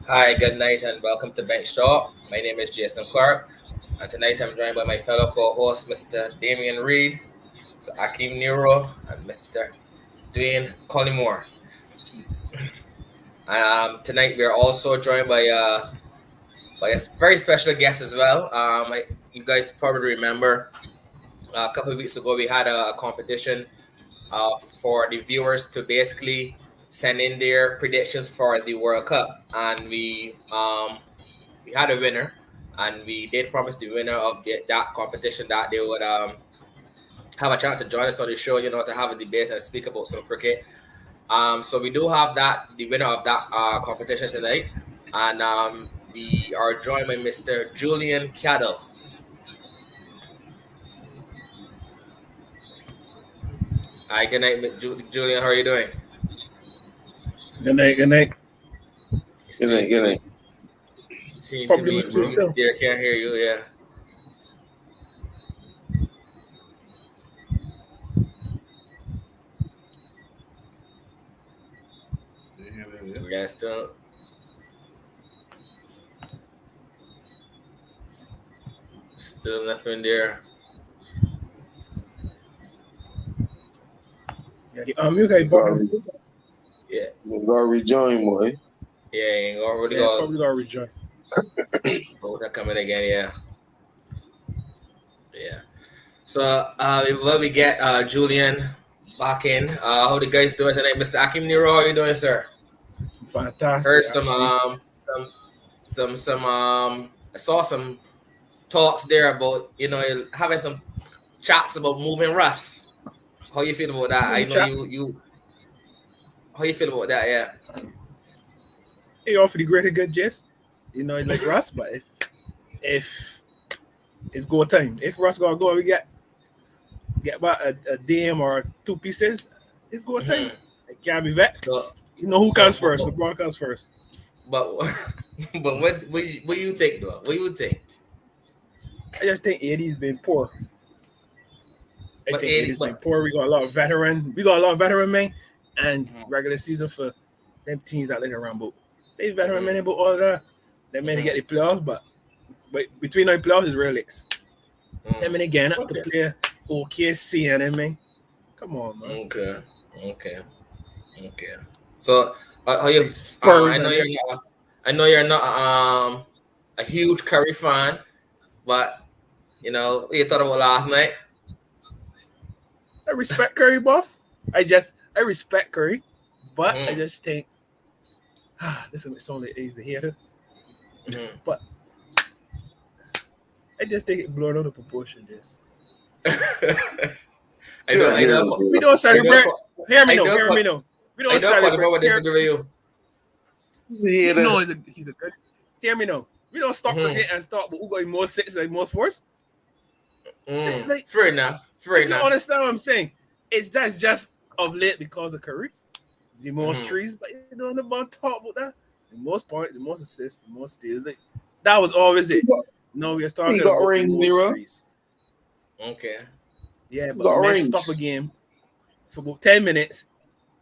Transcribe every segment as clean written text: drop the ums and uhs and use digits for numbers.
Hi, good night, and welcome to Bench Talk. My name is Jason Clark, and tonight I'm joined by my fellow co-host, Mr. Damian Reed, Mr. Akeem Nero, and Mr. Dwayne Collymore. Tonight we are also joined by a very special guest as well. You guys probably remember a couple of weeks ago we had a competition for the viewers to basically send in their predictions for the World Cup, and we had a winner, and we did promise the winner of that competition that they would have a chance to join us on the show, to have a debate and speak about some cricket. So we do have the winner of that competition tonight, and we are joined by Mr. Julien Caddle. Hi, good night, Julian. How are you doing? Good night, good night. Good night. Seem to Probably be muted still. there. Can't hear you. Yeah. We guys still nothing there. Yeah, you guys bottom. Yeah. You gotta rejoin, boy. Yeah, ain't gonna really Yeah, probably gotta rejoin. Both are coming again, yeah. Yeah. So while we get Julian back in, how the guys doing tonight? Mr. Akim Nero, how you doing, sir? Fantastic. Heard actually. some I saw some talks there about, having some chats about moving Russ. How you feel about that? I know Chats. you how you feel about that, yeah. He offered the greater good, Jess. Like Russ, but if it's go time, if Russ gotta go, we get about a DM or two pieces. It's go time. It can't be vexed. So Who comes first? LeBron comes first. but but what do you think though? What do you think? I just think AD's been poor. But AD's been poor. We got a lot of veteran. We got a lot of veteran men, and regular season for them teams that like around. But they veteran men about all of that. They may get the playoffs, but between the playoffs is real licks. Them men again up to play OKC and them man. Come on, man. Okay. So how you? I know you're not a huge Curry fan, but what you thought about last night? I respect Curry, boss. I respect Curry, but I just think this is only he's a hater. But I just think it blown out of proportion. Just I know. We don't celebrate. Hear me now. We don't celebrate. Disagree with you. No, he's a good. Hear me now. We don't stop cricket and start. But who got more sixes and more fours? Fair enough. You understand what I'm saying? That's just of late because of Curry. The most trees, but you don't about talk about that. The most points, the most assists, the most steals. That was always it. No, we are talking about ring zero. Trees. Okay. Yeah, but let's stop a game for about 10 minutes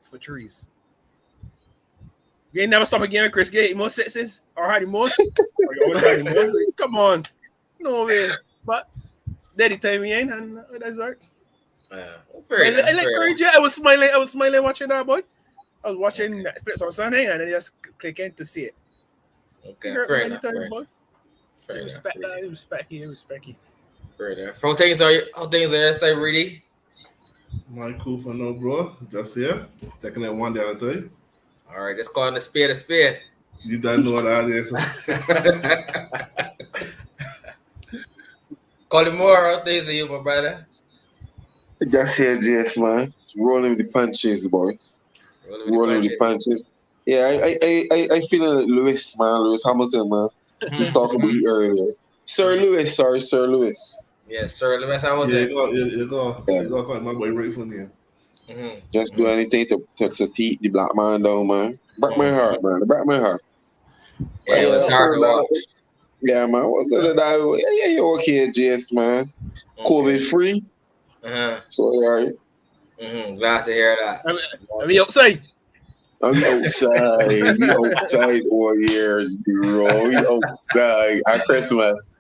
for trees. You ain't never stop a game, Chris. Get more sixes or had the most. Or you always had the most. Come on. No way. But that time we ain't, and that's right. I was smiling watching that, boy. I was watching Netflix on Sunday and then just clicking to see it. Okay, fair enough. Respect you. Fair enough. How things are your side, really? My cool for no bro. Just here. Taking it one day at a time. All right, let's call it a spade. You don't know what that is. Collymore, how things are you, my brother? Just here, JS, man. Rolling with the punches, boy. Rolling with the punches. Yeah, I feel like Lewis Hamilton, man. We was talking about it earlier. Sir Lewis. Yeah, Sir Lewis Hamilton. You go call my boy right from here. Just do anything to teach the black man down, man. Break my heart, man. Yeah, it was hard to watch. Yeah, man. What's that? Yeah, you're okay, JS, man. COVID free. So, all right. Glad to hear that. I mean, outside. We outside. We outside all years, bro. We outside at Christmas.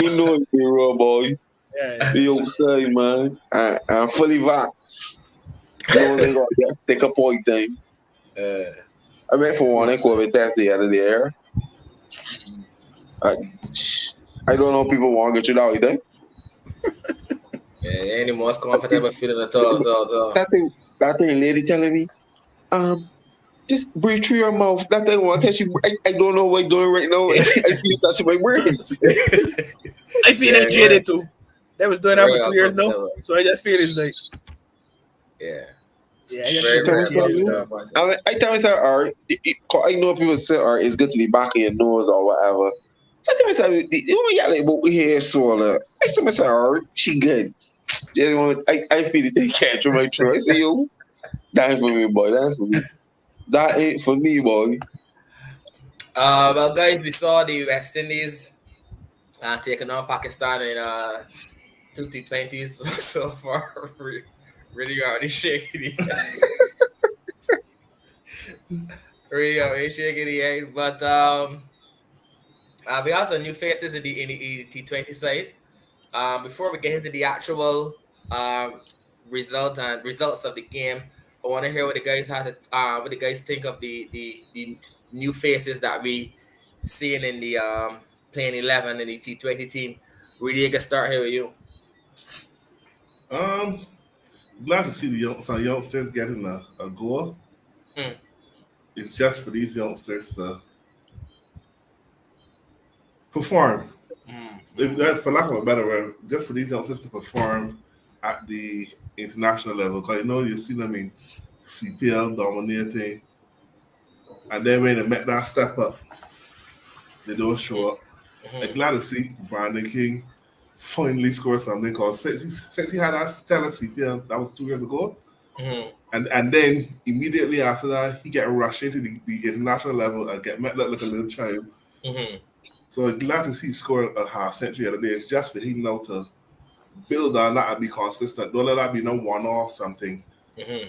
You know it, bro, boy. Yeah. We outside, man. I'm fully vaxxed. No, they got to take a point time. I went for one COVID test the other day. I don't know if people want to get you that either. Yeah, any more comfortable feeling at all. That thing, lady telling me, just breathe through your mouth. That thing want to touch you. I don't know what I'm doing right now. I feel touching my brain. I feel that jaded too. They was doing that for 2 years now, so I just feel it's like, I tell myself, alright, I know people say, alright, it's good to be back in your nose or whatever. So I tell myself, you know, got like about hair swallow. I tell myself, alright, she good. I feel it take catch on my throat. I say, yo, that ain't for me, boy. That ain't for me. That ain't for me, boy. Well, guys, we saw the West Indies taking on Pakistan in 2 T20s so far. Really already shaking the head. But we also new faces in the T20 side. Before we get into the actual results of the game, I want to hear what the guys what the guys think of the new faces that we seeing in the playing 11 in the T20 team. Really, get start here with you. Glad to see some youngsters getting a goal. It's just for these youngsters to perform. That's, for lack of a better word, just for these youngsters to perform at the international level. Because you see them in CPL dominating, and then when they make that step up, they don't show up. I'm glad to see Brandon King finally score something, because since he had that stellar CPL, that was 2 years ago, and then immediately after that, he get rushed into the international level and get met like a little child. So I'm glad to see he score a half century the other day. It's just for him now to build on that and be consistent. Don't let that be no one-off something.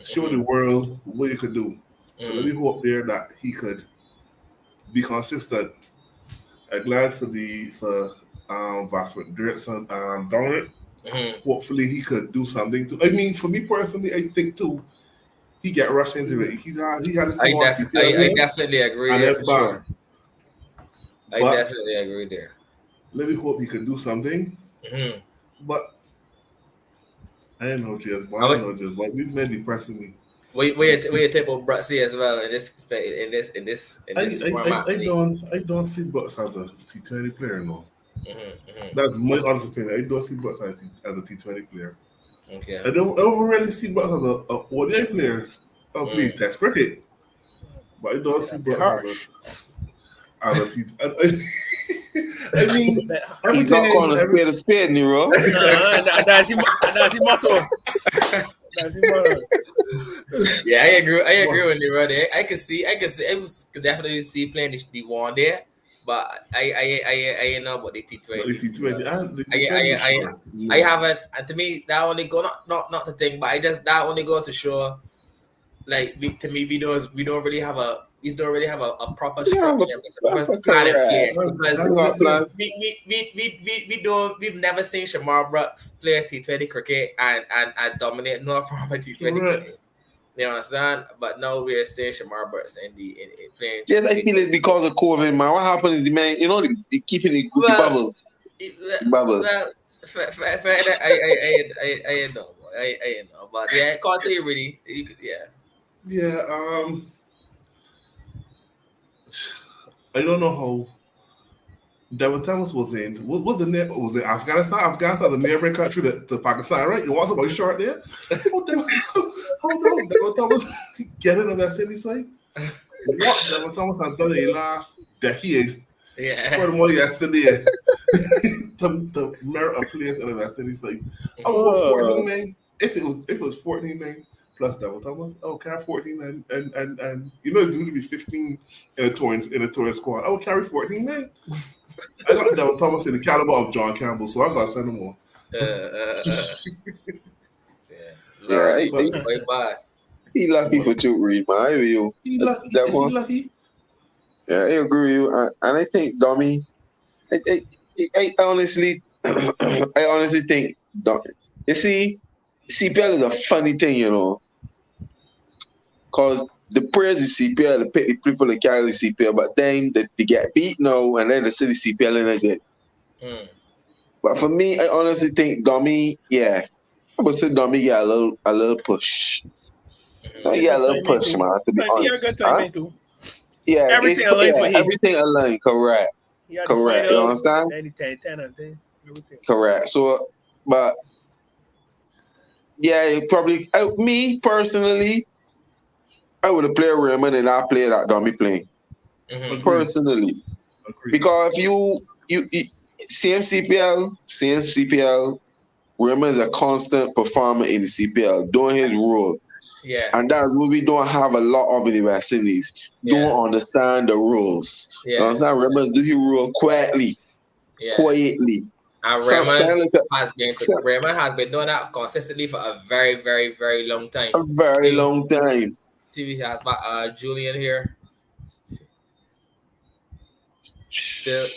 Show the world what you could do. So let me hope there that he could be consistent. I'm glad for Vasquez Dirksen Dominic. Hopefully he could do something too. I mean, for me personally, I think too, he get rushed into it. He had a small I definitely agree there for sure. I But definitely agree there. Let me hope he could do something. But I don't know, just why these men depressing me. We take about Brutsy as well in this format. I don't see Brooks as a T20 player, no. That's my honest opinion. I don't see Brooks as a T20 player. Okay. I don't really see Brooks as a ODI player. I'll play Test cricket, but I don't see Brooks as a T20. I mean, he's not calling a spade, Nero. That's his motto. Yeah, I agree with you, brother. I could definitely see playing the one there, but I know about the T20. I haven't, and to me that only go not the thing, but that only goes to show, like we don't really have a proper structure, plan in place, because we've never seen Shamar Brooks play T20 cricket and dominate no form of T20 cricket. You understand? But now we're seeing Shamar Brooks in playing. Yes, I feel it's because of COVID, man. What happened is the man, they keeping the bubble. Well, I know, but yeah, continue really. Yeah, I don't know how Devin Thomas was in. Was it Afghanistan? Afghanistan, the neighboring country to Pakistan, right? You want somebody short there? How Devin Thomas getting on that city side? What Devin Thomas has done in the last decade? Yeah. Furthermore, yesterday to merit a place in the city side. Oh, 14 men. If it was 14 men plus Devin Thomas, I would carry 14 and you know it's going to be 15 in a touring squad. I would carry 14 men. I got Devin Thomas in the caliber of John Campbell, so I got to send him on. Bye. He lucky for Choke Reed, man. I you. He lucky. That He one. lucky. Yeah, I agree with you. And I think Dummy, I honestly, I honestly think, you see, CPL is a funny thing, you know, because the players in CPL, the people that carry the CPL, but then they get beat now, and then they see the CPL in again. But for me, I honestly think Dummy, yeah, I would say Dummy get a little push. Yeah, Get a just little timing push, too. man, to be He had good honest. Huh? timing too. Yeah, Everything aligned for him. everything aligned, correct. He had the Correct. You finals, understand? then the 10, I think. Everything. Correct. So, but yeah, me personally, I would have played Raymond and I play that Dummy playing. Agree. Personally. Agree. Because if you CPL, Raymond is a constant performer in the CPL, doing his role. Yeah. And that's what we don't have a lot of in the West Indies. Don't understand the rules. Yeah. You understand? Raymond do his role quietly. Quietly. And Raymond has been doing that consistently for a very, very, very long time. A very long time. See, we have Julien here. Still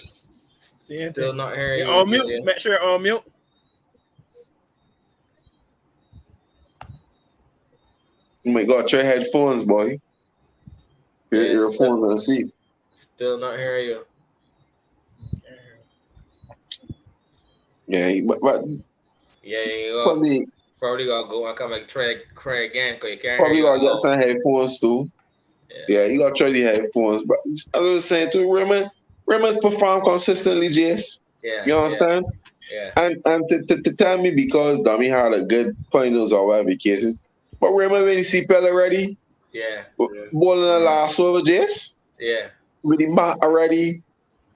not hearing you. On mute. Make sure you're on mute. Oh my God, try headphones, boy. Your earphones on the seat. Still not hearing you. Yeah, but yeah, you probably gotta go and come and try again because you can't. Probably gotta get some headphones too. Yeah, you gotta try the headphones. But as I was saying too, Raymond's perform consistently, Jess. Yeah. You understand? Yeah. And to tell me because Dummy had a good finals or whatever cases, but Raymond when he CPL already. Yeah. Ball in the last over, Jess. Yeah. With the mat already.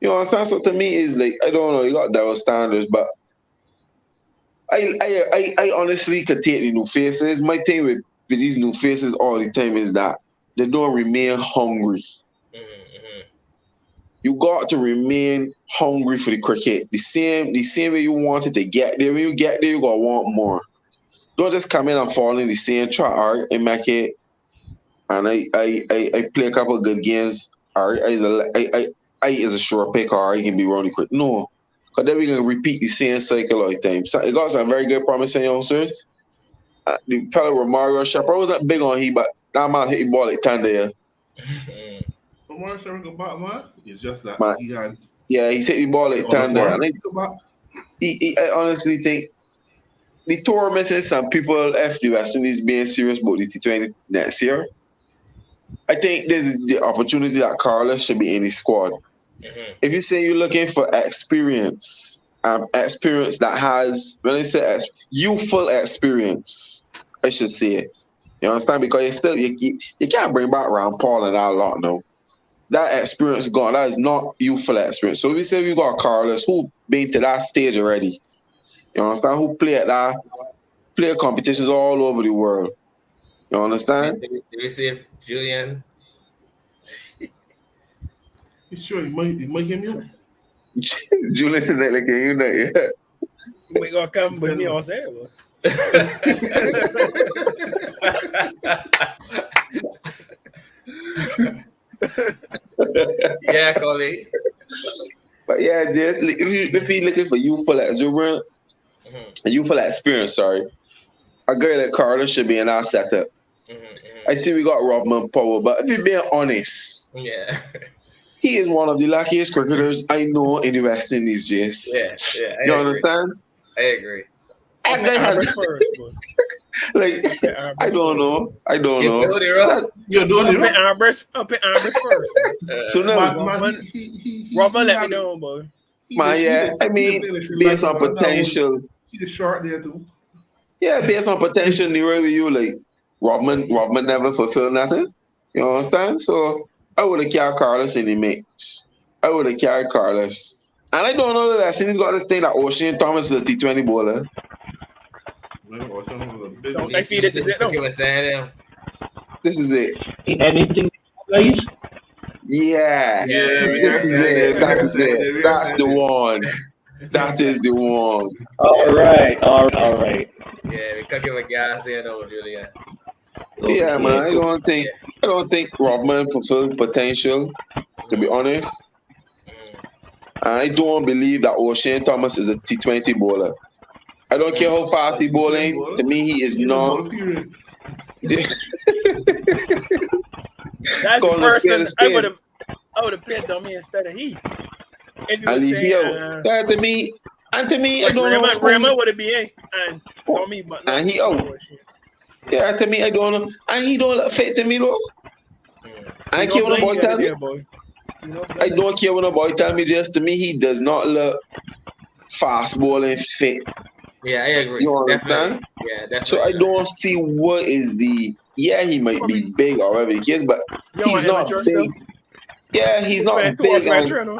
You understand? So to me is like, I don't know, you got double standards, but I honestly could take the new faces. My thing with these new faces all the time is that they don't remain hungry. You got to remain hungry for the cricket. The same way you wanted to get there. When you get there, you gotta want more. Don't just come in and fall in the same trap and make it. And I play a couple of good games. I is a short pick or I can be running quick. No. Because then we're going to repeat the same cycle all the time. So it got some very good promising youngsters. The fellow with Mario Shepard wasn't big on him, but that man hit the ball like thunder, yeah. But Mario Shepard about man, it's just that he had. Yeah, he hit the ball like thunder. I honestly think the tour missing some people if the West Indies being serious about the T20 next year. I think there's the opportunity that Carlos should be in the squad. If you say you're looking for experience that has, when I say youthful experience, I should say it. You understand? Because you can't bring back Ron Paul and that lot now. That experience gone. That is not youthful experience. So if we say we got Carlos who been to that stage already. You understand? Who play competitions all over the world. You understand? Did we see if Julien? You sure he might hear me? Julien is like you know, yeah. We gonna come with me on Saturday. Yeah, Coley. But yeah, if you're looking for youthful exuberance, youthful experience, sorry, a girl like Carter should be in our setup. I see we got Robman Power, but if you're being honest, he is one of the luckiest cricketers I know in the West Indies, Jace. Yeah. You understand? I agree. That guy has like I don't know. You're doing it. I'll pick Armbrush first. So now, Robman let me know, boy. I mean, based on potential. He's short there too. Yeah, based on potential, near you like Robman never fulfilled nothing. You understand? So I would have carried Carlos in the mix. I would have carried Carlos. And I don't know that I think he's got this thing that Ocean Thomas is a T20 bowler. So I feel this is it though. This is it. Anything, guys? Yeah. This is it. That's it. That's the one. That is the one. All right. Yeah, we can't give a gas here, though, Julien. Yeah, man. I don't think Rodman fulfilled potential, to be honest. I don't believe that O'Shane Thomas is a T20 bowler. I don't care how fast he bowling. To me, he is not. That's the Calling a spade person a spade. I would have played dummy instead of he. If you At were least, saying, yeah, to me, I don't know. Raymond would have been and dummy, but not. And he out. Yeah, to me, I don't know. And he don't look fit to me, though. I care when a boy tell me. I don't care when a boy tell me. Just to me, he does not look fast bowling fit. Yeah, I agree. You understand? Definitely. Yeah, definitely. So I don't see what is the. Yeah, he might be big or whatever he is, but he's not big. Still? Yeah, he's not big. I don't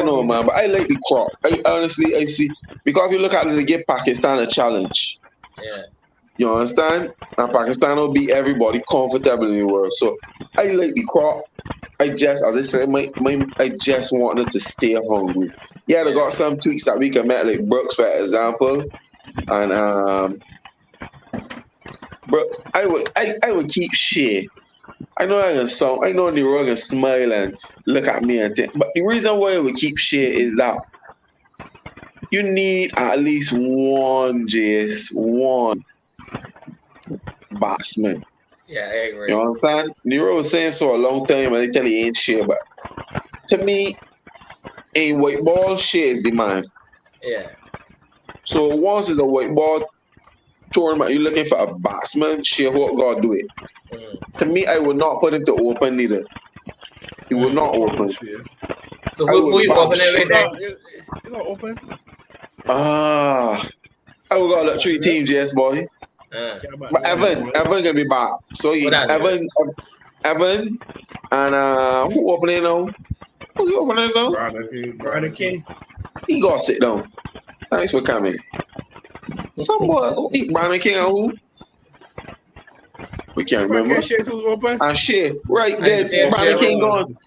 know, man, but I like the crop. I see, because if you look at it, they give Pakistan a challenge. Yeah. You understand? And Pakistan will beat everybody comfortable in the world. So I like the crop. As I said, I just wanted to stay hungry. Yeah, they got some tweaks that we can make, like Brooks, for example. And Brooks, I would keep shit. I know I know the wrong and smile and look at me and think. But the reason why I would keep shit is that you need at least one batsman. Yeah, I agree. You understand? Nero was saying so a long time and they tell you ain't shit, but to me, in white ball, shit is the man. Yeah. So once it's a white ball tournament, you're looking for a batsman, shit, what God do it. To me, I would not put him to open either. He would not open. So who you open every day? You gonna open? I would go let 3 teams, yes, boy. But Evan gonna be back. So Evan, and who opening now? Who you opening now? Brandon King. He gotta sit down. Thanks for coming. Some boy, Brandon King and who? We can't remember. And Shea, right there. Brandon King gone.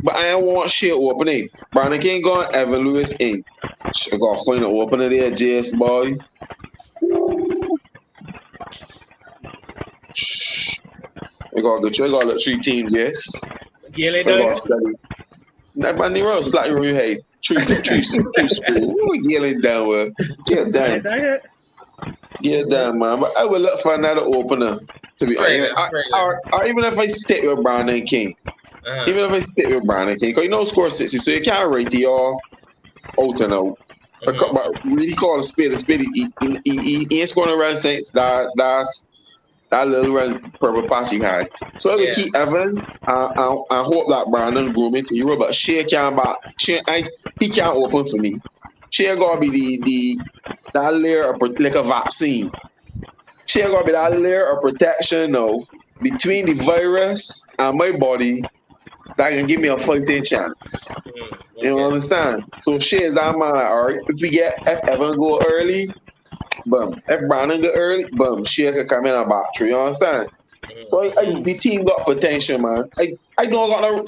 But I don't want Shea opening. Brandon King gone, Evan Lewis in. I gotta find an opener there, JS boy. I gotta let 3 teams, yes. I gotta study. That man the slap your head. 3 school. Get down with. Get down. Get down, man. But I will look for another opener. To be honest, or even if I stick with Brandon King. Even if I stick with Brandon King, because you know score 60, so you can't rate it off out and out. But really call a spade a spade. He ain't scoring a run since that little run purple patch he had. So I will keep Evan and hope that Brandon groom into Euro, but Shea can't back. He can't open for me. Shea gotta be that layer of like a vaccine. Shea gotta be that layer of protection now between the virus and my body that can give me a fighting chance. You understand? So Shea is that man, like, all right, if Evan go early, boom. If Brandon go early, boom, Shea can come in and back through. You understand? So the team got potential, man. I don't got no.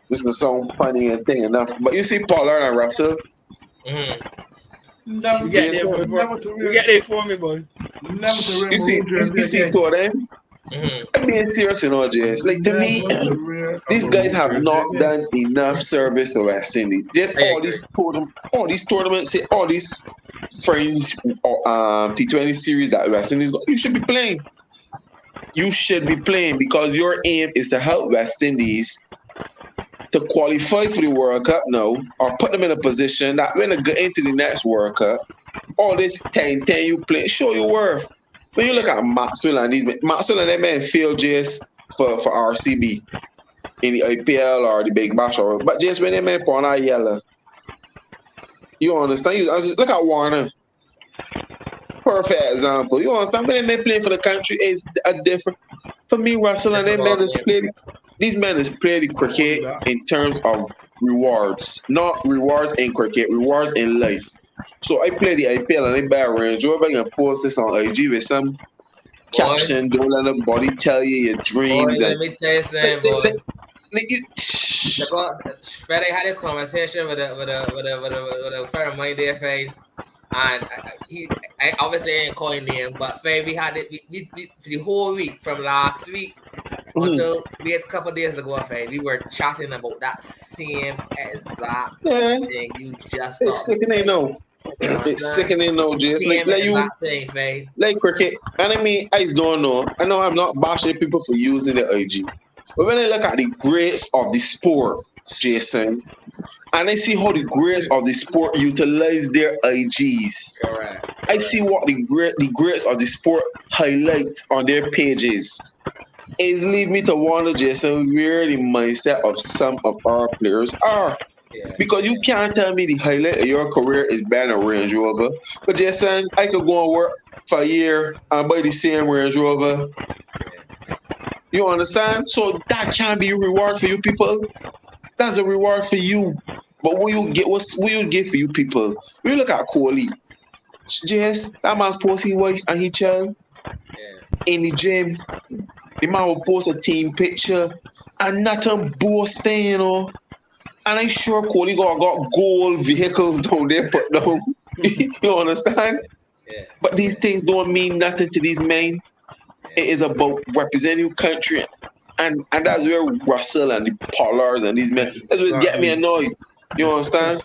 This is sound funny and thing enough, but you see Pollard and Russell. You get there for me, boy. You see two of them. I'm being serious, you know, James. Like, to me, these guys have not done enough service for West Indies. Just all these tournaments, all these friends T20 series that West Indies got, you should be playing. You should be playing because your aim is to help West Indies to qualify for the World Cup now, or put them in a position that when they get into the next World Cup, all this 10-10 you play, show your worth. When you look at Maxwell and these men, Maxwell and them men fail just for RCB in the IPL or the Big Bash, but just when they men put on that yellow, you understand? Look at Warner. Perfect example. You understand? When they men play for the country, it's a different. For me, Russell and them men is played. These men is played cricket in terms of rewards, not rewards in cricket, rewards in life. So I play the IPL and I buy a Range Rover and post this on IG with some caption, don't let nobody tell you your dreams. Boy, let me tell you something, boy. Fred, I had this conversation with a friend of mine there, Fred. And I obviously ain't calling name, but Faye, we had it we for the whole week from last week until a couple of days ago, Faye, we were chatting about that same exact thing you just It's talked about. sickening now. You know what I'm It's saying? sickening now, Jason. Same Like you, exact thing, Faye. like cricket. And I mean, I don't know. I know I'm not bashing people for using the IG. But when I look at the greats of the sport, Jason, and I see how the greats of the sport utilize their IGs. Correct. I see what the greats of the sport highlight on their pages. It leads me to wonder, Jason, where the mindset of some of our players are. Yeah. Because you can't tell me the highlight of your career is buying a Range Rover. But Jason, I could go and work for a year and buy the same Range Rover. You understand? So that can't be a reward for you people. That's a reward for you. But what you get, what you get for you people? We look at Kohli. Jess, that man's posting wife and he child in the gym. The man will post a team picture and nothing boasting, you know. And I'm sure Kohli got gold vehicles down there put down. You understand? Yeah. But these things don't mean nothing to these men. It is about representing your country. And that's where Russell and the Pollards and these men, that's what's getting me annoyed. You understand?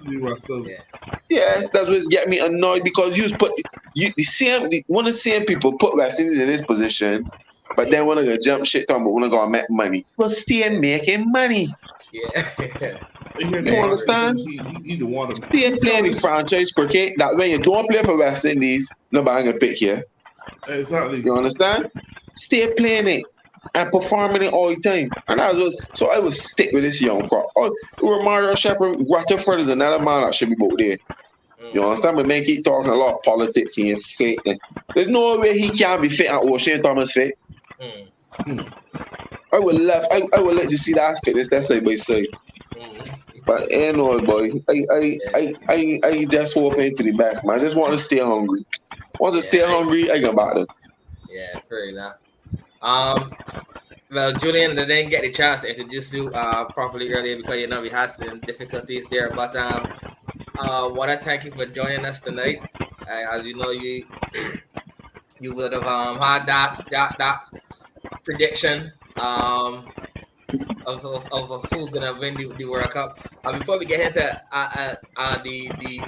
Yeah, that's what's getting me annoyed because one of the same people put West Indies in this position, but then when I go jump shit talking about when I go make money. But still making money. Yeah. You understand? Still playing the franchise cricket that when you don't play for West Indies, nobody gonna pick you. Exactly. You understand? Stay playing it and performing it all the time. And so I will stick with this young crop. Mario Shepherd, Rutherford is another man that should be out there. You understand? But man keep talking a lot of politics and fit. There's no way he can be fit and O'Shane Thomas fit. I would like to see that fitness that side by side. But anyway, boy, I just hope into the best, man. I just want to stay hungry. Once I stay hungry, I go back there. Yeah, fair enough. Well, Julien, I didn't get the chance to introduce you properly earlier because we had some difficulties there. But want to thank you for joining us tonight. As you know, you would have had that prediction of who's gonna win the World Cup. Before we get into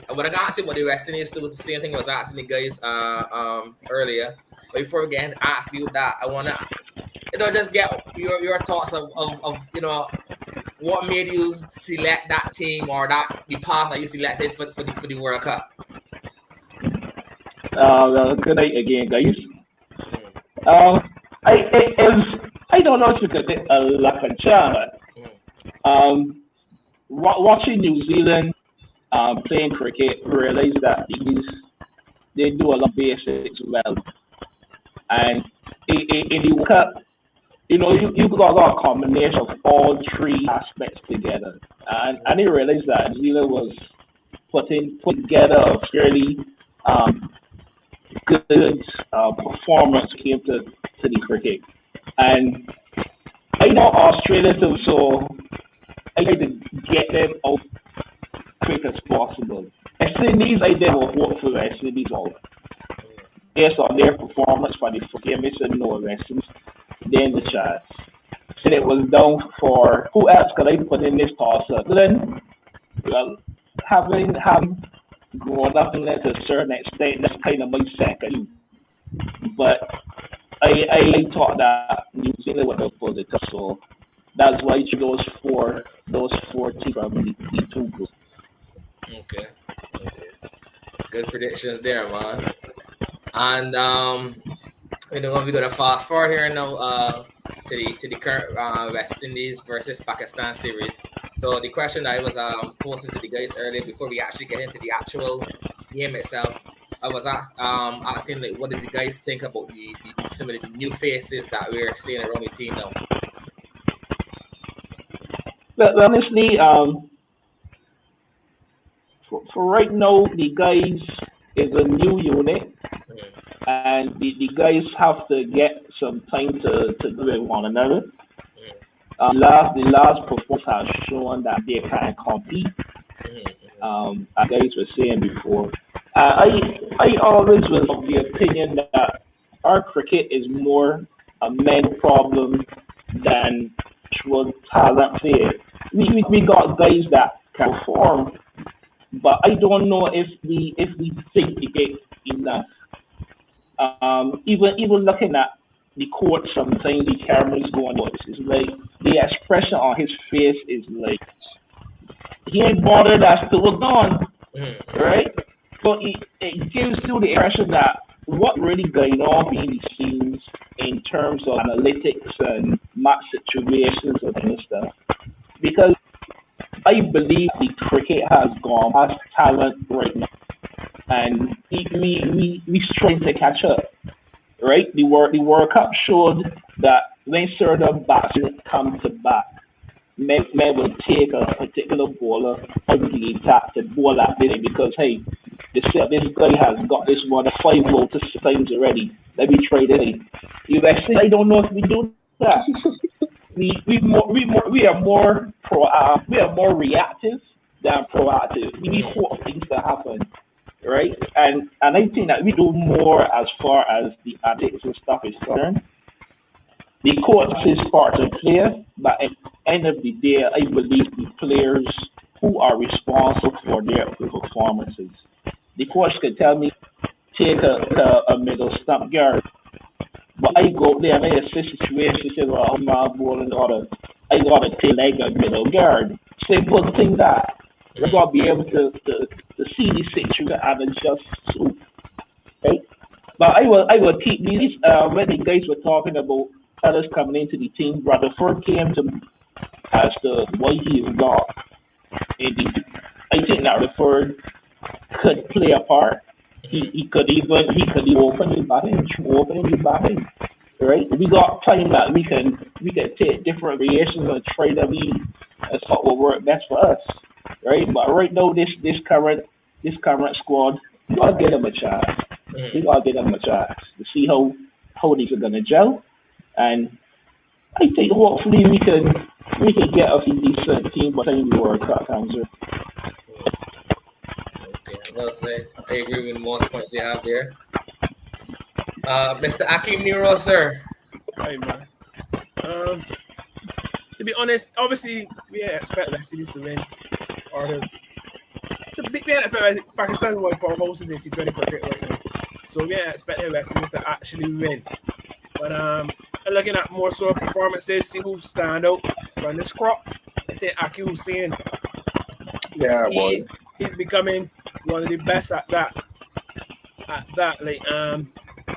what I got to say what the West Indies do, the same thing I was asking the guys earlier. But before we get into ask you that, I wanna just get your thoughts of what made you select that team or the path that you selected for the World Cup. Well, good night again, guys. I don't know if you could say a luck and charm, but watching New Zealand playing cricket, realize that they do a lot of basics well, and in the World Cup, you got a lot of combination of all three aspects together, and I realized that New Zealand was putting together a fairly good performance came to the cricket. And I know Australia too, so I like to get them out quick as possible. West Indies, I did vote for West Indies out. Based on their performance for the game, I said no West Indies, then the chance. And it was down for who else could I put in this toss-up? Then, well, having grown up in that to a certain extent, that's kind of my second. But I thought that New Zealand would have pulled it up, so that's why I chose those four teams from the two groups. Okay. Good predictions there, man. And when we go to fast forward here now to the current West Indies versus Pakistan series. So the question I was posing to the guys earlier before we actually get into the actual game itself, I was asking what did the guys think about some of the new faces that we're seeing around the team now? But honestly, for right now, the guys is a new unit, and the guys have to get some time to do with one another. The last performance has shown that they can compete. As guys were saying before, I always was of the opinion that our cricket is more a men problem than actual talent there. We got guys that can perform, but I don't know if we think we get enough. Even looking at the court, sometimes the cameras going on. It's like the expression on his face is like he ain't bothered us till we're gone, right? So it gives you the impression that what really going on behind the scenes in terms of analytics and match situations and kind of stuff. Because I believe the cricket has gone past talent right now, and we trying to catch up. Right, the World Cup showed that when certain batsmen come to bat, men will take a particular bowler out of the attack to bowl at it because hey, this guy has got this one 5 ball to 6 times already. Let me try it. You actually, I don't know if we do that. we are more reactive than proactive. We hope things to happen. Right, and I think that we do more as far as the ethics and stuff is concerned. The court is part of player, but at the end of the day, I believe the players who are responsible for their performances. The coach could tell me take a middle stump guard, but I go there and I assist situation. Say, well, I'm not bowling I gotta take like a middle guard. Simple thing that. You gotta be able to see the situation and adjust to, right? But I will keep these when the guys were talking about others coming into the team. Rutherford came to as the why he is not. I think that Rutherford could play a part. He could even open the batting, right? We got time that we can take different variations and try that that's what will work best for us. Right, but right now this current squad, you gotta get them a chance. You gotta get them a chance to see how these are gonna gel, and I think hopefully we can get a decent team by the time the World Cup comes. Okay, well said. I agree with most points you have there. Mr. Akim Nero, sir. Right, man. To be honest, obviously we expect West Indies to win. Or we expect Pakistan will powerhouses in T20 cricket right now, so we expect the West Indies to actually win. But looking at more so performances, see who stand out from this crop. I think Aki Hussain. Yeah, boy. He's becoming one of the best at that. Like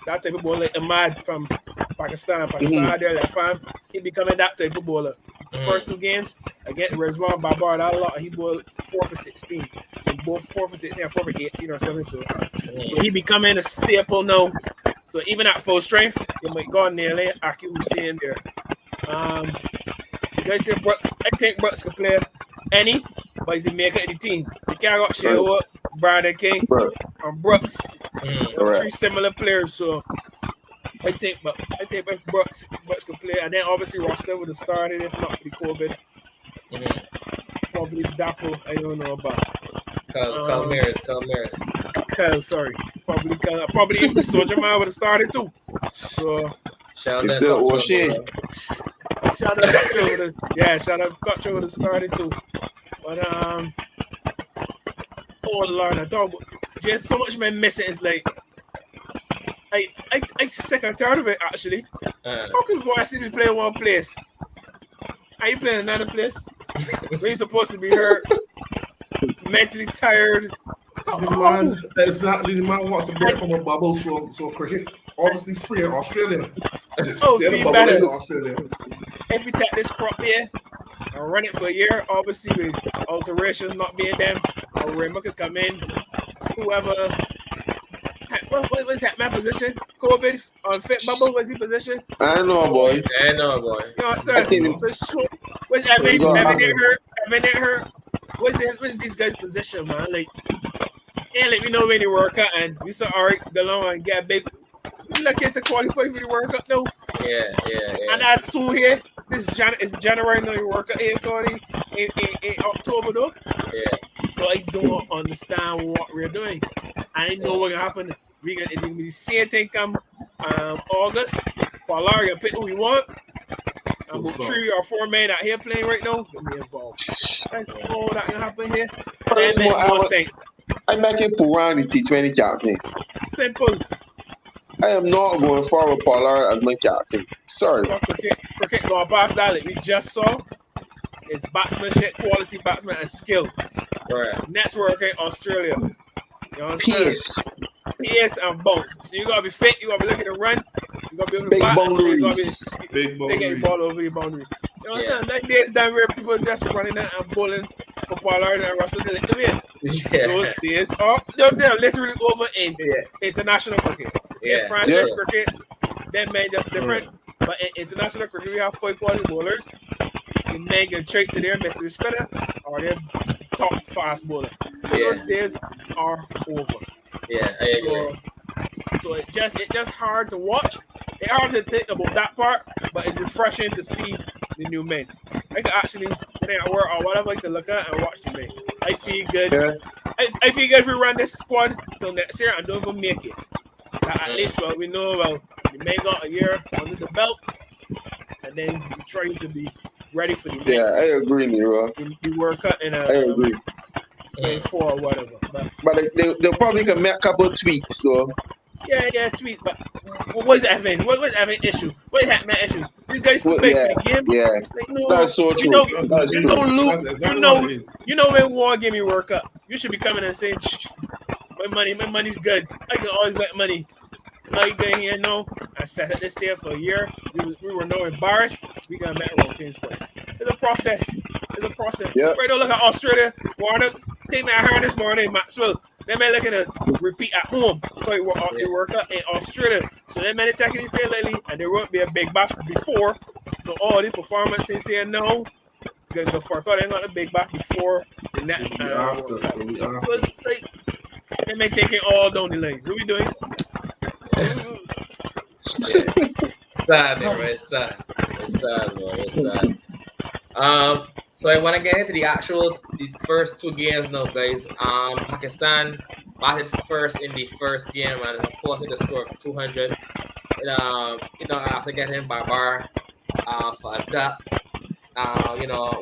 that type of bowler, like Ahmad from Pakistan. Pakistan had their left arm. He becoming that type of bowler. The first 2 games against Rizwan Babar, that a lot. He bowled 4 for 16, and both 4 for 16 and 4 for 18 or 7. So he becoming a staple now. So even at full strength, they might go nearly Aki Hussain there. You guys say Brooks. I think Brooks can play any, but he's the maker of the team. They can't got Sherwood, Brandon King, and Brooks. 3 similar players. So I think if Brooks could play, and then obviously Roster would have started if not for the COVID. Probably Dapo, I don't know about. Kyle Maris. Kyle, sorry. Probably even Soldier Man would have started too. So shout out to O'Shea. Shout out Kutcher would have started too. But oh Lord, I thought just so much man missing is like I sick and tired of it actually. How can boy see me play one place? Are you playing another place? When you supposed to be hurt, mentally tired. The man wants to break from a bubble so cricket obviously free in Australia. Oh, the see bubble better. in Australia. If we take this crop here and run it for a year, obviously with alterations not being them, or Rema could come in, whoever. What was that man position? COVID on fit bubble was he position? I know, boy. You know what I'm saying? Was Evan hurt? What's these guys' position, man? Like, yeah, let me know when they work out, and we saw Arik Galon and get big. We lucky to qualify for the World Cup now. Yeah. And that's soon here. This is January now. You work out here, Cody, in October though. Yeah. So I don't understand what we're doing. I know what's gonna happen. It's gonna be the same thing come August. Pollard gonna pick who we want. And about 3 or 4 men out here playing right now gonna be involved. That's all that can happen here. First That of makes all, more sense. I'm making Puran the T20 captain. Simple. I am not going forward Pollard as my captain. Sorry. Cricket going past that like we just saw is batsmanship, quality batsman, and skill. Right. Next work in Australia. You understand? Pace and bounce. So you gotta be fit, you gotta be looking to run, you gotta be able to Big bat, boundaries. Big they get the ball over your boundary. You understand? That days down where people just running out and bowling for Pollard and Russell to let them in. Those days are they're literally over in international cricket. In franchise cricket, that man just different. But in international cricket, we have 5 quality bowlers. The men get straight to their mystery spinner or their top fast bowler. So those days are over. Yeah, I agree. So it's just hard to watch. It's hard to think about that part, but it's refreshing to see the new men. I can actually, when I'm at work or whatever, I can look at and watch the men. I feel good. Yeah. I feel good if we run this squad till next year and don't even make it. At least we know the men got a year under the belt, and then we try to be ready for the next. Yeah, I agree, Nero. The World Cup in I agree. 24 or whatever. But they'll probably can make a couple of tweaks, so. Yeah, tweet. But what is Evan? What is Evan's issue? What is that man issue? These guys too big for the game. Yeah, like, no, that's so true. You know when War gave me World Cup, you should be coming and saying, shh, my money's good. I can always bet money. Now you get here, no. I sat at this there for a year. We were no embarrassed. We got met wrong things for it. It's a process. Yep. Right now, look at Australia. Warner, take me out here this morning, Maxwell. They may looking to repeat at home because they work out in Australia. So they may taking these there lately, and there won't be a big bash before. So all the performances here now, gonna go for they got a big bash before the next. So it's like they may take it all down the lane. What we doing? Sad, bro. It's sad. It's sad, bro. It's sad. So I want to get into the first 2 games now, guys. Pakistan batted first in the first game and posted a score of 200. After getting Babar for that,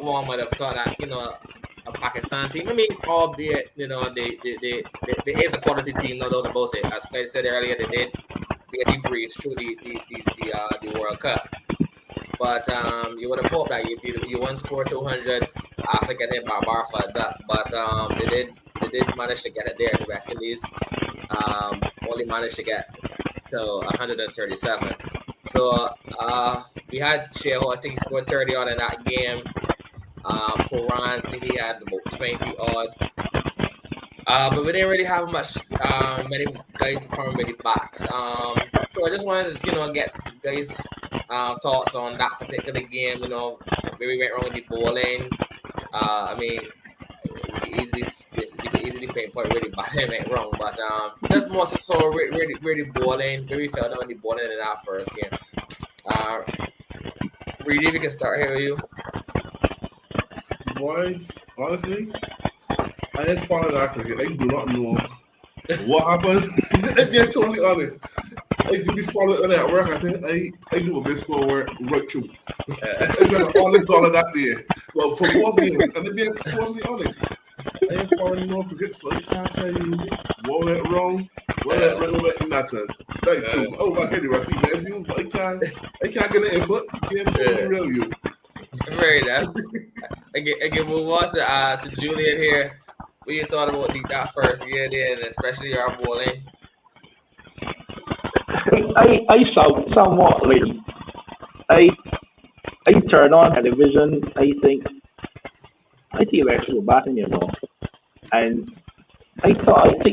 one might have thought that, a Pakistan team. I mean, albeit, they is a quality team, no doubt about it. As Fed said earlier, they breezed through the World Cup. But you would have hoped that you won't score 200 after getting Babar for that. But they did manage to get it there. The West Indies only managed to get to 137. So we had Sheho, I think he scored 30 odd in that game. Puran, I think he had about 20 odd. But we didn't really have many guys performing with the bats. So I just wanted to, get guys' thoughts on that particular game. Maybe we went wrong with the bowling. I mean, you could easily pinpoint where the batting went wrong, but just more so where the bowling. Maybe we fell down the bowling in our first game. Reedy, we can start here with you. Boy, honestly, I didn't follow that cricket. I do not know what happened. If you're totally honest, I did be following that work. I think I do a baseball work right through. I got an honest dollar that day. Well, for both games, and to be totally honest, I ain't following no cricket, so I can't tell you what went wrong, what went nothing. That's true. Oh, I hear the rest of the views, but I can't get an input. Being totally real, you. Right, I get move on to Julien here. What you thought about that first game there, and especially our bowling? I saw somewhat later. I turned on television. I think actually batting, and I tried to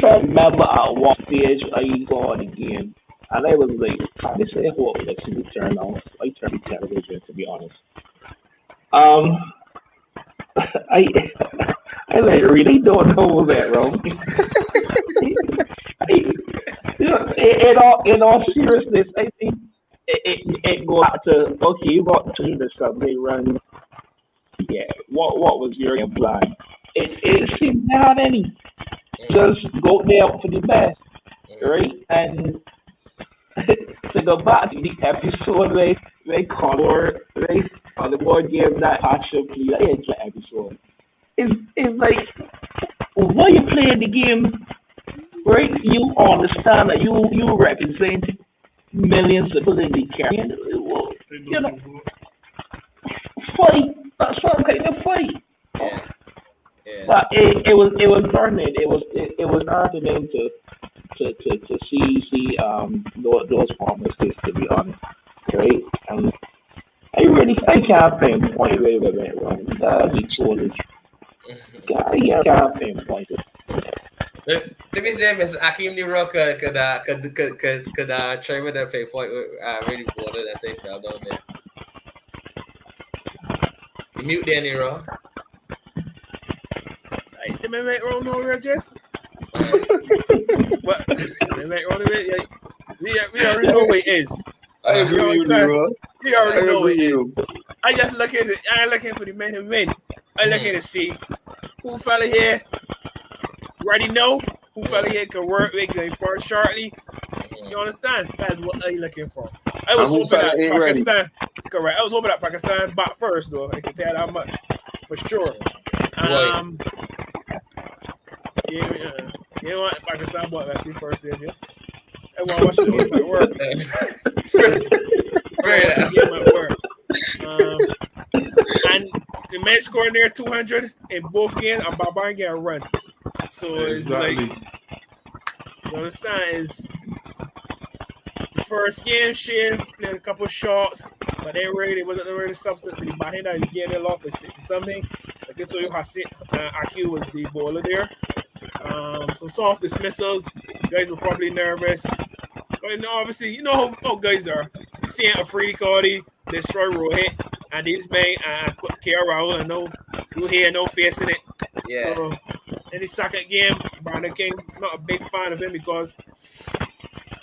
remember at what stage I got the game, and I was like, I say, I hope it's to turn on. I turned the television, to be honest. I really don't know what that wrong. In all seriousness, I think it go out to, okay, you got to the Sunday run. Yeah, what was your plan? It seemed not any. Just go there for the best, right? And to go back to the episode they color on the board game that actually play the episode. It's like when you play the game, right? You understand that you represent millions of people in the carrying. You know, fight. That's what I'm kind of fight. Yeah. Yeah. But it was burning. It was heartening to see those performances, to be honest, right? And I can't pinpoint where they went wrong. That'd be foolish. I can't pinpoint it. Let me say, Mr. Akim Nero could try with the pinpoint. Really bothered that they fell down there. You mute there, Nero. They may make wrong no real Jess. What? They make wrong yeah. We already know what it is. I agree with you, bro. We already know what it is. I just look at it. I ain't looking for the men to win. I looking to see who fella here already know who fella here can work with going for shortly. You understand? That's what I looking for. I was hoping that Pakistan. Correct. I was hoping that Pakistan back first though. I can tell that much for sure. You know what? Pakistan bought Messi first there, just. I want to watch the game at work. And the men scoring there 200 in both games, and Barbarian get a run. So it's like, you understand, is the first game, Shane played a couple shots, but they wasn't really substance in the back end. The game they lost by 60 something. Like I told you, Akil was the bowler there. Some soft dismissals. Guys were probably nervous. But obviously, you know how guys are. You see a Freddie Cardi destroy Rohit, and these men K.R. Rahul, and no hair, no face in it. Yeah. So in the second game, Brandon King, not a big fan of him because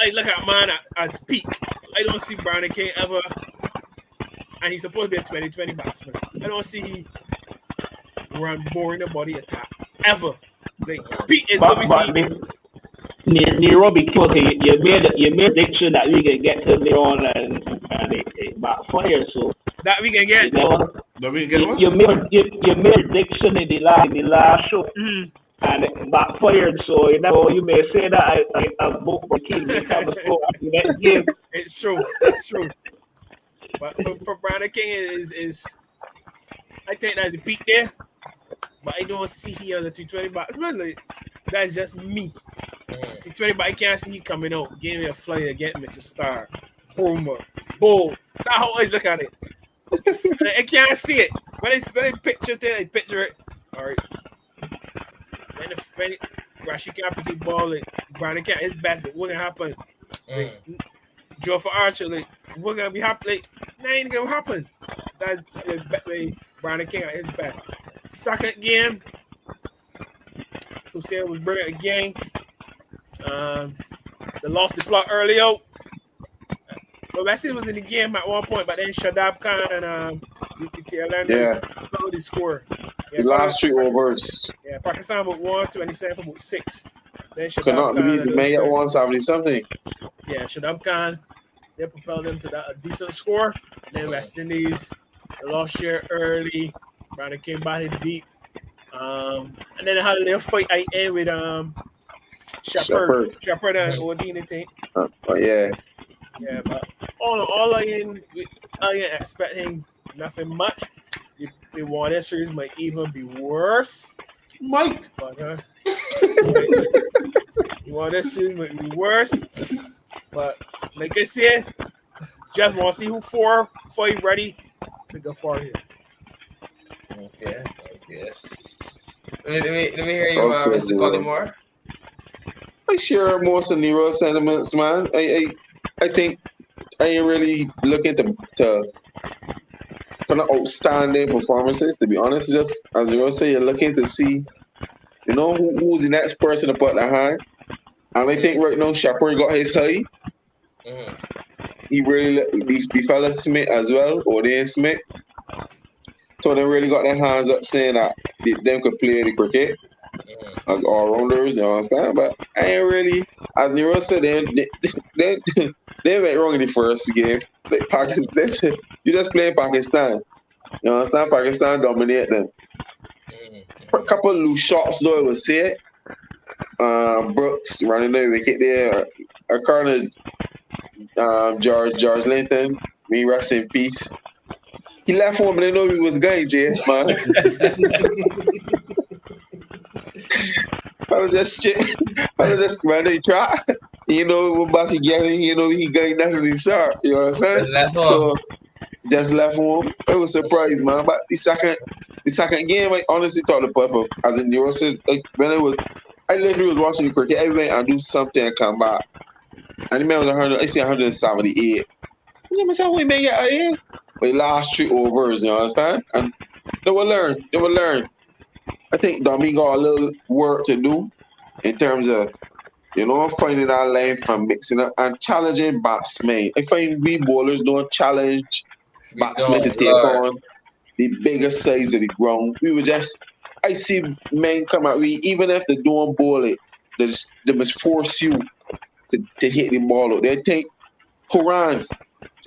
I look at man as peak. I don't see Brandon King ever, and he's supposed to be a 2020 batsman. I don't see he run more in the body attack ever. Like peak is what we see. Nairobi killed it. You made a prediction that we can get to Leon and it backfire. So that we can get. You made a prediction in the last show, and it backfired. So you may say that I both for King become a score after that game. It's true. That's true. But for Brandon King is I think that's the peak there. But I don't see he on the T20 batsman. Like, that's just me. T20, but I can't see he coming out, getting me a flyer, getting me to star. Boomer. Bull. That's how I always look at it. I can't see it. When I picture it. All right. When Rashid can't pick the ball, like, Brandon can't, his best, like, what gonna happen? Like, Joe for Archer, like, what gonna be happening? Like, that ain't gonna happen. That's like Brandon King at his best. Second game, Hussein was brilliant again. They lost the plot early out. Well, Messi was in the game at one point, but then Shadab Khan and the score. Yeah, the last 3 overs. Yeah, Pakistan about 127 for about 6. Then Could not believe the man at 170 something. Yeah, Shadab Khan, they propelled them to a decent score. Then West Indies, they lost share early. Brandon came back in deep. And then they had a little fight I end with Shepherd and Odin team. Yeah. Yeah, but all I ain't expecting nothing much. The World Series might even be worse. Mike. But the World Series might be worse. But like I said, just want to see who 4-5 ready to go far here. Okay. Let me hear you, Mr. Collymore. I share most of Nero's sentiments, man. I think I ain't really looking for the outstanding performances, to be honest. Just as Nero say, you're looking to see, who's the next person to put the hand. And I think right now Shepard got his high. He really the fella Smith as well, Odin Smith. So they really got their hands up saying that them could play the cricket. as all-rounders, you understand? But I ain't really, as Nero said, they went wrong in the first game. Like Pakistan, you just playing Pakistan. You understand? Pakistan dominate them. A couple of loose shots, though, I would say. Brooks running the wicket there. According to George Linton, may rest in peace. He left home and they know he was going, JS, man. I just ran the track. You know, what he getting, he going naturally, sir. You know what I'm saying? So, just left home. I was surprised, man. But the second game, I honestly thought the purple, as in Euro said, like when I literally was watching the cricket, I went and do something and come back. And the man was 178. I myself, we may get out here. But last 3 overs, you understand? And they will learn. I think Dummy got a little work to do in terms of, finding that length and mixing up and challenging batsmen. I find we bowlers don't challenge batsmen to take on the bigger size of the ground. I see men come at me, even if they don't bowl it, they must force you to hit the ball out.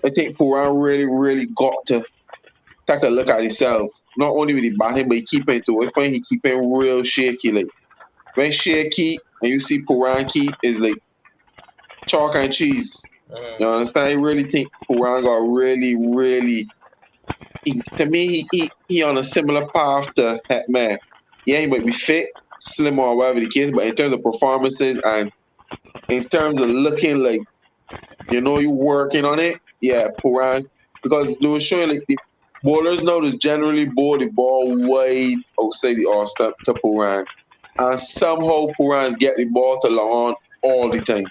I think Puran really, really got to take a look at himself. Not only with the batting, but he keeping too. I find he keeping real shaky. Like when shaky and you see Puran keep is like chalk and cheese. You understand? I really think Puran got really, really. To me, he on a similar path to Hetman. Yeah, he might be fit, slim or whatever the case, but in terms of performances and in terms of looking like, you working on it, yeah, Puran. Because they were showing like the bowlers now just generally bowl the ball wide outside the off stump to Puran. And somehow Puran's get the ball to Lawn all the time.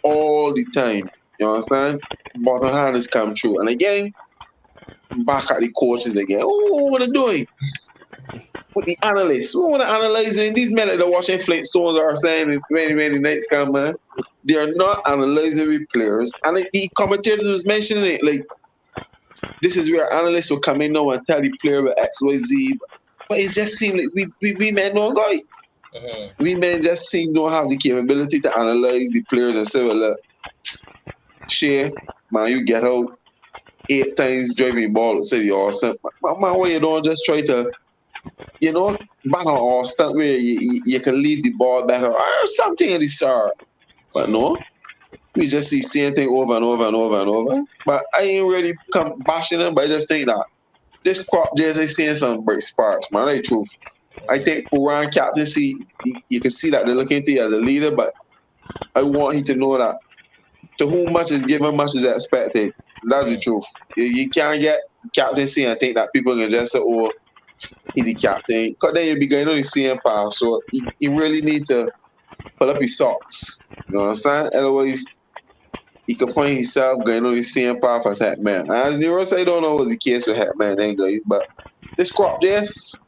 All the time. You understand? Bottom hand has come true. And again, back at the coaches again. Oh, what are they doing? With the analysts. We want to analyze these men that are watching Flintstones are saying many nights come, man. They are not analyzing with players. And the commentators was mentioning it, like, this is where analysts will come in now and tell the player about XYZ. But it just seems like we men don't go. We men just seem don't have the capability to analyze the players and say, well, look, Shea, man, you get out 8 times driving ball, say you're awesome. Man, why you don't just try to, bat on all stuff where you can leave the ball better or something in the sort. But no, we just see same thing over and over and over and over. But I ain't really come bashing them, but I just think that this crop jersey seeing some bright sparks, man. That's true. I think Puran captaincy, you can see that they're looking to you as a leader, but I want him to know that to whom much is given, much is expected. That's the truth. You can't get captaincy and think that people can just say, oh, he's the captain. Because then you'll be going on the same path. So you really need to pull up his socks. You understand? Otherwise, he can find himself going on the same path as Hetman. As Nero said, I don't know what's the case with Hetman then, guys. But this crop this,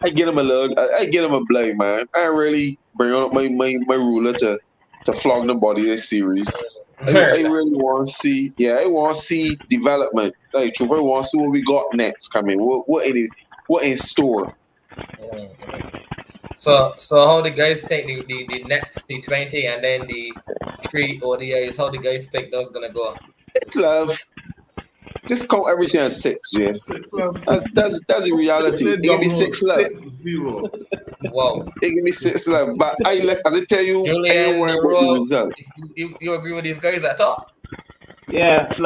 I get him a blind, man. I really bring up my ruler to flog the body this series. I really want to see, I want to see development. Like, truth, I want to see what we got next coming. What in store? So how the guys take the next T20 and then the 3 ODIs? How the guys think those gonna go? It's love. Just call everything as 6, yes. That's the reality. It can be 6 love. 6-0. Wow. It can be 6 love. But as I tell you, Julien, I don't worry about the result. You agree with these guys at all? Yeah, 6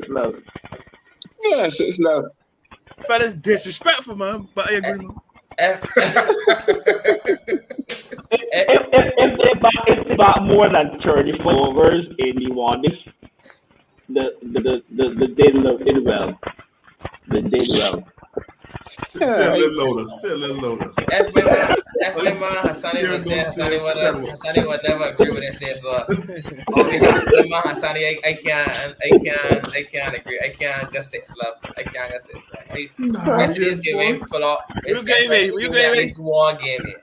love. Yeah, 6 love. Fella's disrespectful, man. But I agree, man. If they got more than 34 overs in the one, the did well. The did well. Say a little louder. If man Hassani was there, Hassani would never agree with that. So, Hassani, I can't agree. I can't just 6 love. I can't just 6 love. Rest of this game, pull out. You game it. You game at it. least one game here.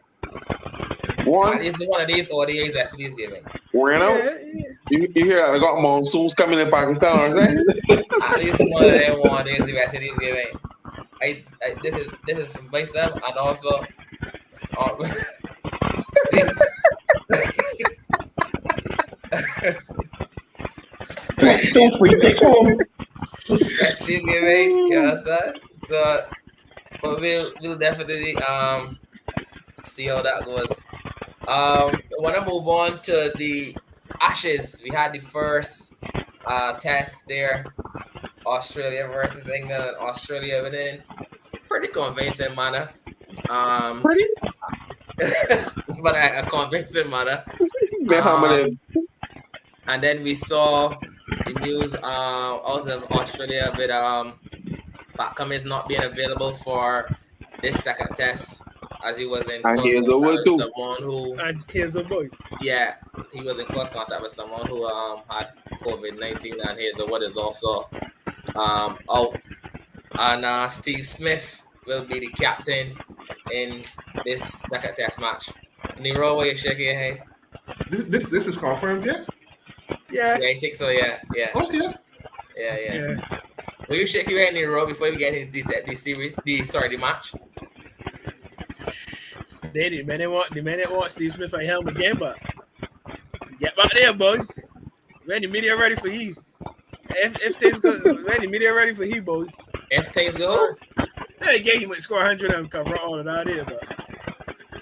One. This is one of these ODIs. Rest of this game. We're You hear that? I got monsoons coming in Pakistan, or something? At least one of them one days the rest of this game. This is for myself and also See? Still free take home. Still giving, you understand? So, but we'll definitely see how that goes. I want to move on to the Ashes. We had the first test there, Australia versus England. Australia winning pretty convincing manner. Pretty? But a convincing manner. Man, And then we saw the news out of Australia with Pat Cummins not being available for this second test, as he was in and close here's a contact word with too. someone who, And here's a boy. yeah, he was in close contact with someone who had COVID-19, and Hazelwood is also out. And Steve Smith will be the captain in this second test match. Nero, why you shaking your head? This is confirmed, yes? Yes. Yeah, I think so. Yeah. Okay. Yeah. Will you shake your head, Nero, before we get into the series? The match. The man that want Steve Smith at helm again, but get back there, boy. When the media ready for you. If things go, when the media ready for you, boy. If things go, they gave him score 100 and cover all of that here, but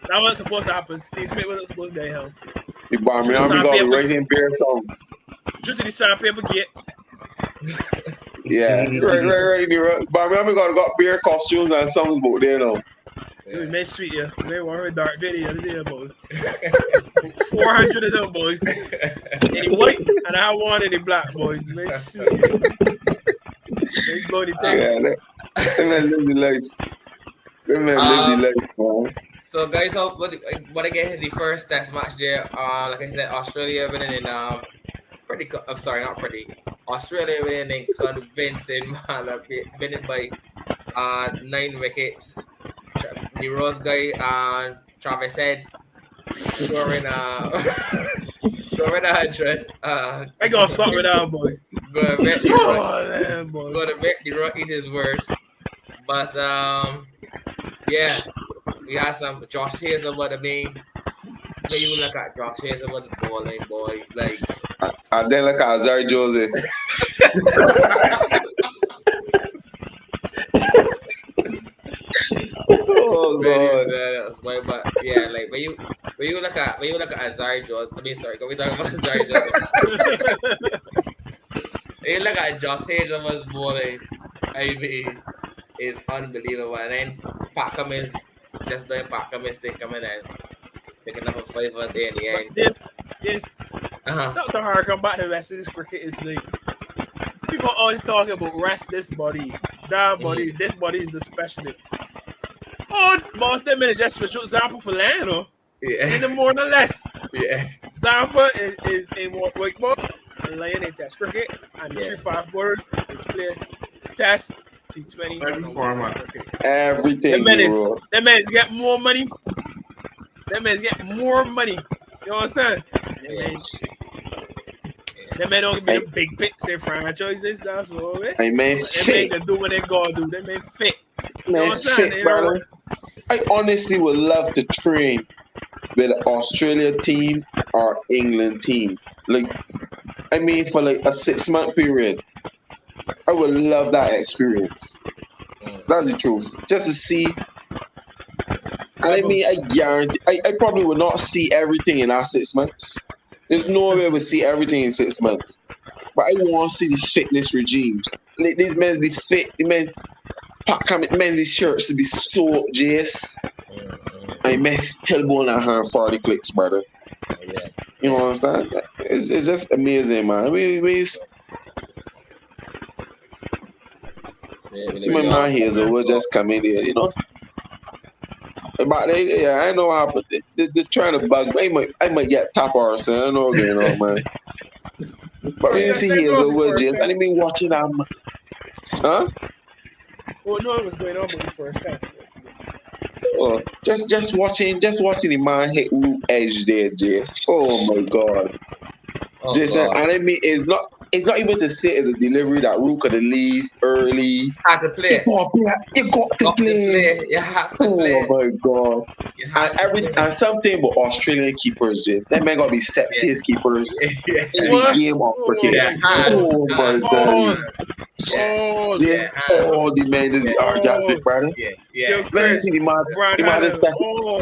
that wasn't supposed to happen. Steve Smith wasn't supposed to get helm. The Barmy Army got to write in beer songs. Due to the sandpaper get. Yeah, right. Barmy Army got beer costumes and songs about there now. It was made sweet, yeah. They were a dark video the other day, boy. 400 of them, boy. In the white, and I had one in the black, boy. Made sweet. They blow the thing. Yeah, they live the life. They live the life, man. So, guys, what again? The first test match there. Like I said, Australia winning in not pretty. Australia winning in convincing manner, winning by 9 wickets. The Rose guy, Travis Head, scoring 100. I gotta start with that, boy. Gonna bet the Roy eat his words. But yeah, we had some Josh Hazelwood. I mean, when you look at Josh Hazelwood's bowling, boy, like. And then look at Azari Jose. Oh god. But yeah, like when you look at Azari Jones, can we talk about Azari Jones? When you look at Josh Hazelwood's bowling, I mean, it's unbelievable. And then Pat Cummins just doing Pat Cummins thing, coming in, picking up a 5 there in the end. Yes. Not to harken back to the rest of this cricket is like people always talking about rest this body, that body, this body is the specialty. Oh, boss, that minute just for example for Lano. Yeah. In the more or less. Yeah. Zampa is in what wakeball and Lion in test cricket and the 3-5 borders is play test T20. Every format. Everything. That man's get more money. That man's get more money. You understand? That man don't be the big picks and franchises. That's all it. I mean, that man can do what they gotta do. That man fit. Man, fit, brother. I honestly would love to train with an Australia team or England team. Like, I mean, for like a 6-month period. I would love that experience. That's the truth. Just to see. And I mean, I guarantee, I probably would not see everything in our 6 months. There's no way we see everything in 6 months. But I want to see the fitness regimes. Like, these men be fit. The men, these shirts to be so JS. I mess tailbone at her 40 clicks, brother. You know what I'm saying? It's just amazing, man. See my man here, so we'll just come in here, you know. But I know how, but they're trying to bug me. I might get top or something. I don't know what's going on, man. But when you see here, so we'll just, I mean, watching them. Huh? Well, no, it was going on with the first half. Oh, just watching the man hit root edge there, Jess. Oh my god. And I mean, it's not even to say it's a delivery that Rook could leave early. Have to play. You got to play. You have to play. Oh my god. and something about Australian keepers, just that man gonna be sexiest keepers in the game of cricket. Oh my god. Just all the men is orgasmic, brother. When you see the man is that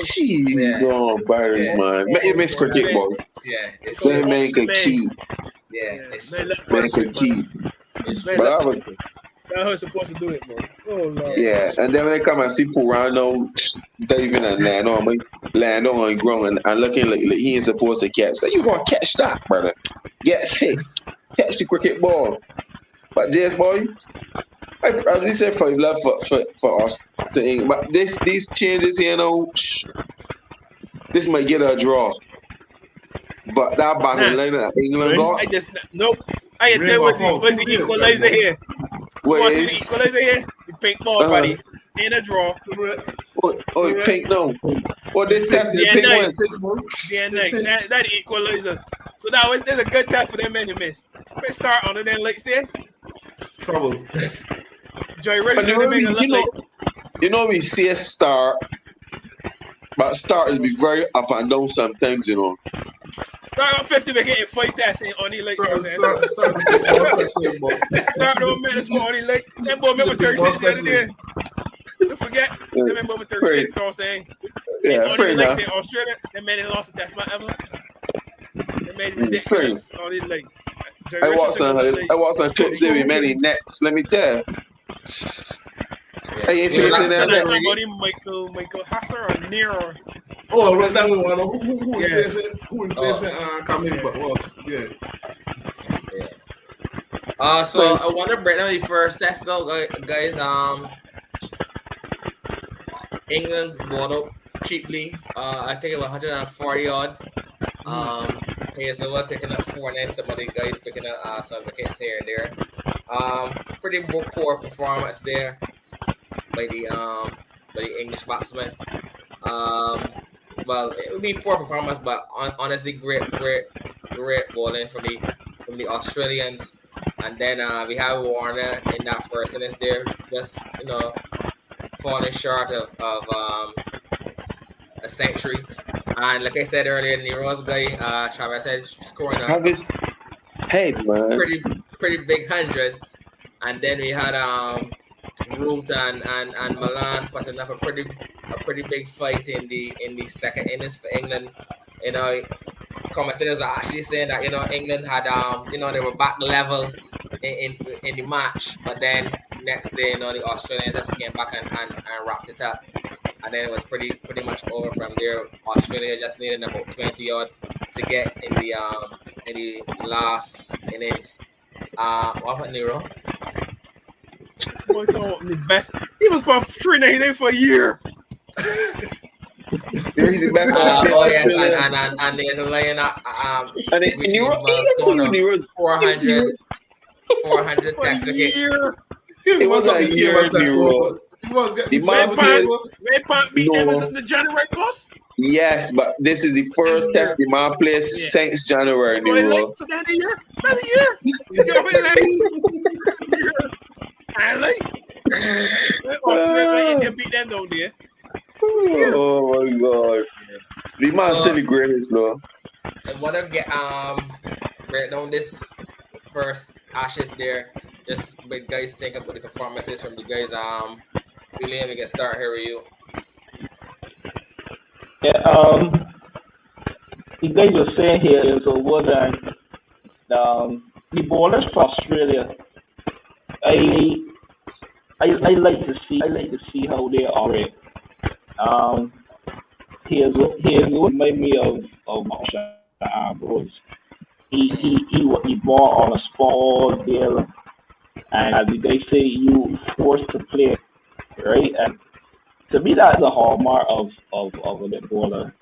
jeez, Barry's man. You miss cricket, boy. That man could keep. Man could keep. But I was That's how it's supposed to do it, bro. Oh Lord. yeah, and then when they come and see Purano diving and land on the ground and looking like he ain't supposed to catch that, you gonna catch that, brother. Get fit, catch the cricket ball. But just boy, as we said, for love for us to England. But these changes here, this might get a draw. But that battle line that England got, I just nope. I can tell what's the equalizer here. What's the equalizer here? The pink ball, buddy. In a draw. Pink no. This test is the pink one. Yeah, nice. That equalizer. So there's a good test for them men to miss. Let's start on the then legs there. Trouble. Joy Reddish, we see a start, but stars be very up and down sometimes, Start on 50 but getting 5 tests on the legs. Start on minutes more on the legs. That boy remember 36 the other day. Don't forget, they remember 36, so I'm saying. Yeah, fair enough. In Australia, they made it lost a test by ever. They made it ridiculous on the legs. I watched some clips there with many nets, let me tell you. Hey, if you're saying that, Michael Hasser or Nero. Oh, right, that one. Who replacing Cummings, but was So I want to break down the first test now, guys. England bought up cheaply. I think it was 140 odd. Hazelwood picking up 4-9. Some of the guys picking up some wickets here and there. Pretty poor performance there by the English batsman. Well, it would be poor performance, but honestly, great bowling from the Australians. And then we have Warner in that first innings there, just falling short of a century. And like I said earlier, Nero's guy, Travis said, scoring pretty big 100. And then we had Root and Milan putting up a pretty big fight in the second innings for England. Commentators are actually saying that England had they were back level in the match, but then next day the Australians just came back and wrapped it up, and then it was pretty much over from there. Australia just needed about 20 odd to get in the last innings. What about Nero? Boy, the best. He was for 399 for a year. He's the best. And there's a line and you were 400 test wickets. It was a year, Nero. The man beat Evans in the January boss. Yes, but this is the first test the man plays since January, Nero. So that's a year. That's a year. I like. Australia beat them down there. Oh my god. The man's still the greatest, though. I want to get break down this first Ashes there. Just make guys think about the performances from the guys. Julien, we can start here with you. Yeah, the guys were saying here is over that the bowlers for Australia. I like to see how they operate. Here's what made me of Marshall Ambrose. He ball on a spot there, and as they say, you forced to play, right? And to me, that's the hallmark of a good bowler,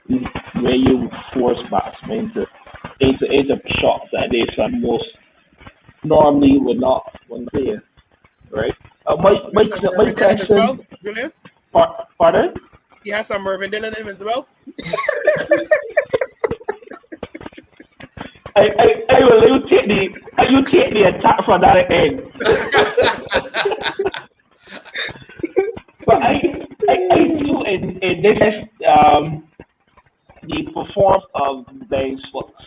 where you force batsmen into shots that they most normally would not play, right? My question, Julien? Pardon? He has some Mervyn Dillon in him as well. I will you take the attack from that end. But I do in this the performance of Ben Stokes,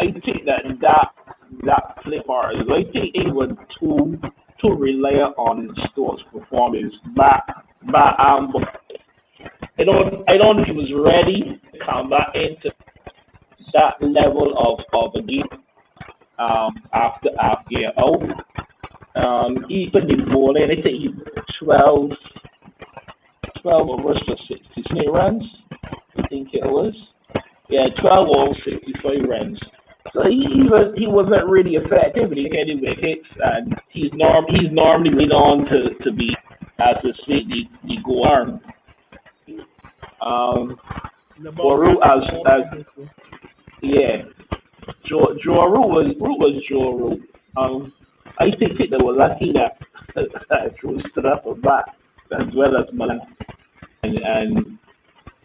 I think that flip art, I think it was too reliant on Stokes' performance. But I don't think he was ready to come back into that level of a game after year out. He put the ball in. I think he 12 overs for 63 runs. I think it was. Yeah, 12 overs, 65 runs. So he wasn't really effective, but he had it with hits, and he's normally lead on to be as to speak the go arm. Boru as yeah, Joe Root was Joe Root. I think they were lucky that Drew stood up for back as well as Milan, and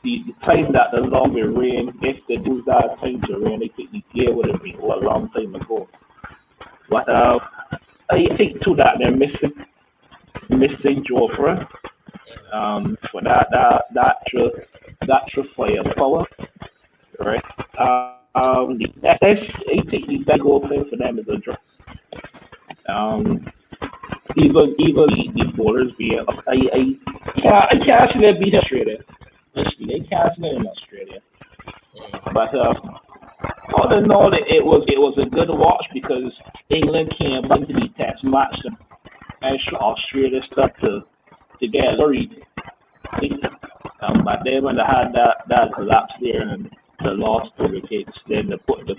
the time that the longer rain, if they do that time to rain, I think the year would have been a long time ago. But I think too that they're missing Joffre for that firepower, right? I think the big goal thing for them is a draw. Even the bowlers be I can't see them beat Australia. They can't see them in Australia. But all in all, it was a good watch because England came into the test match and Australia started to get worried. But then when they had that collapse there and the lost the wickets, then they put the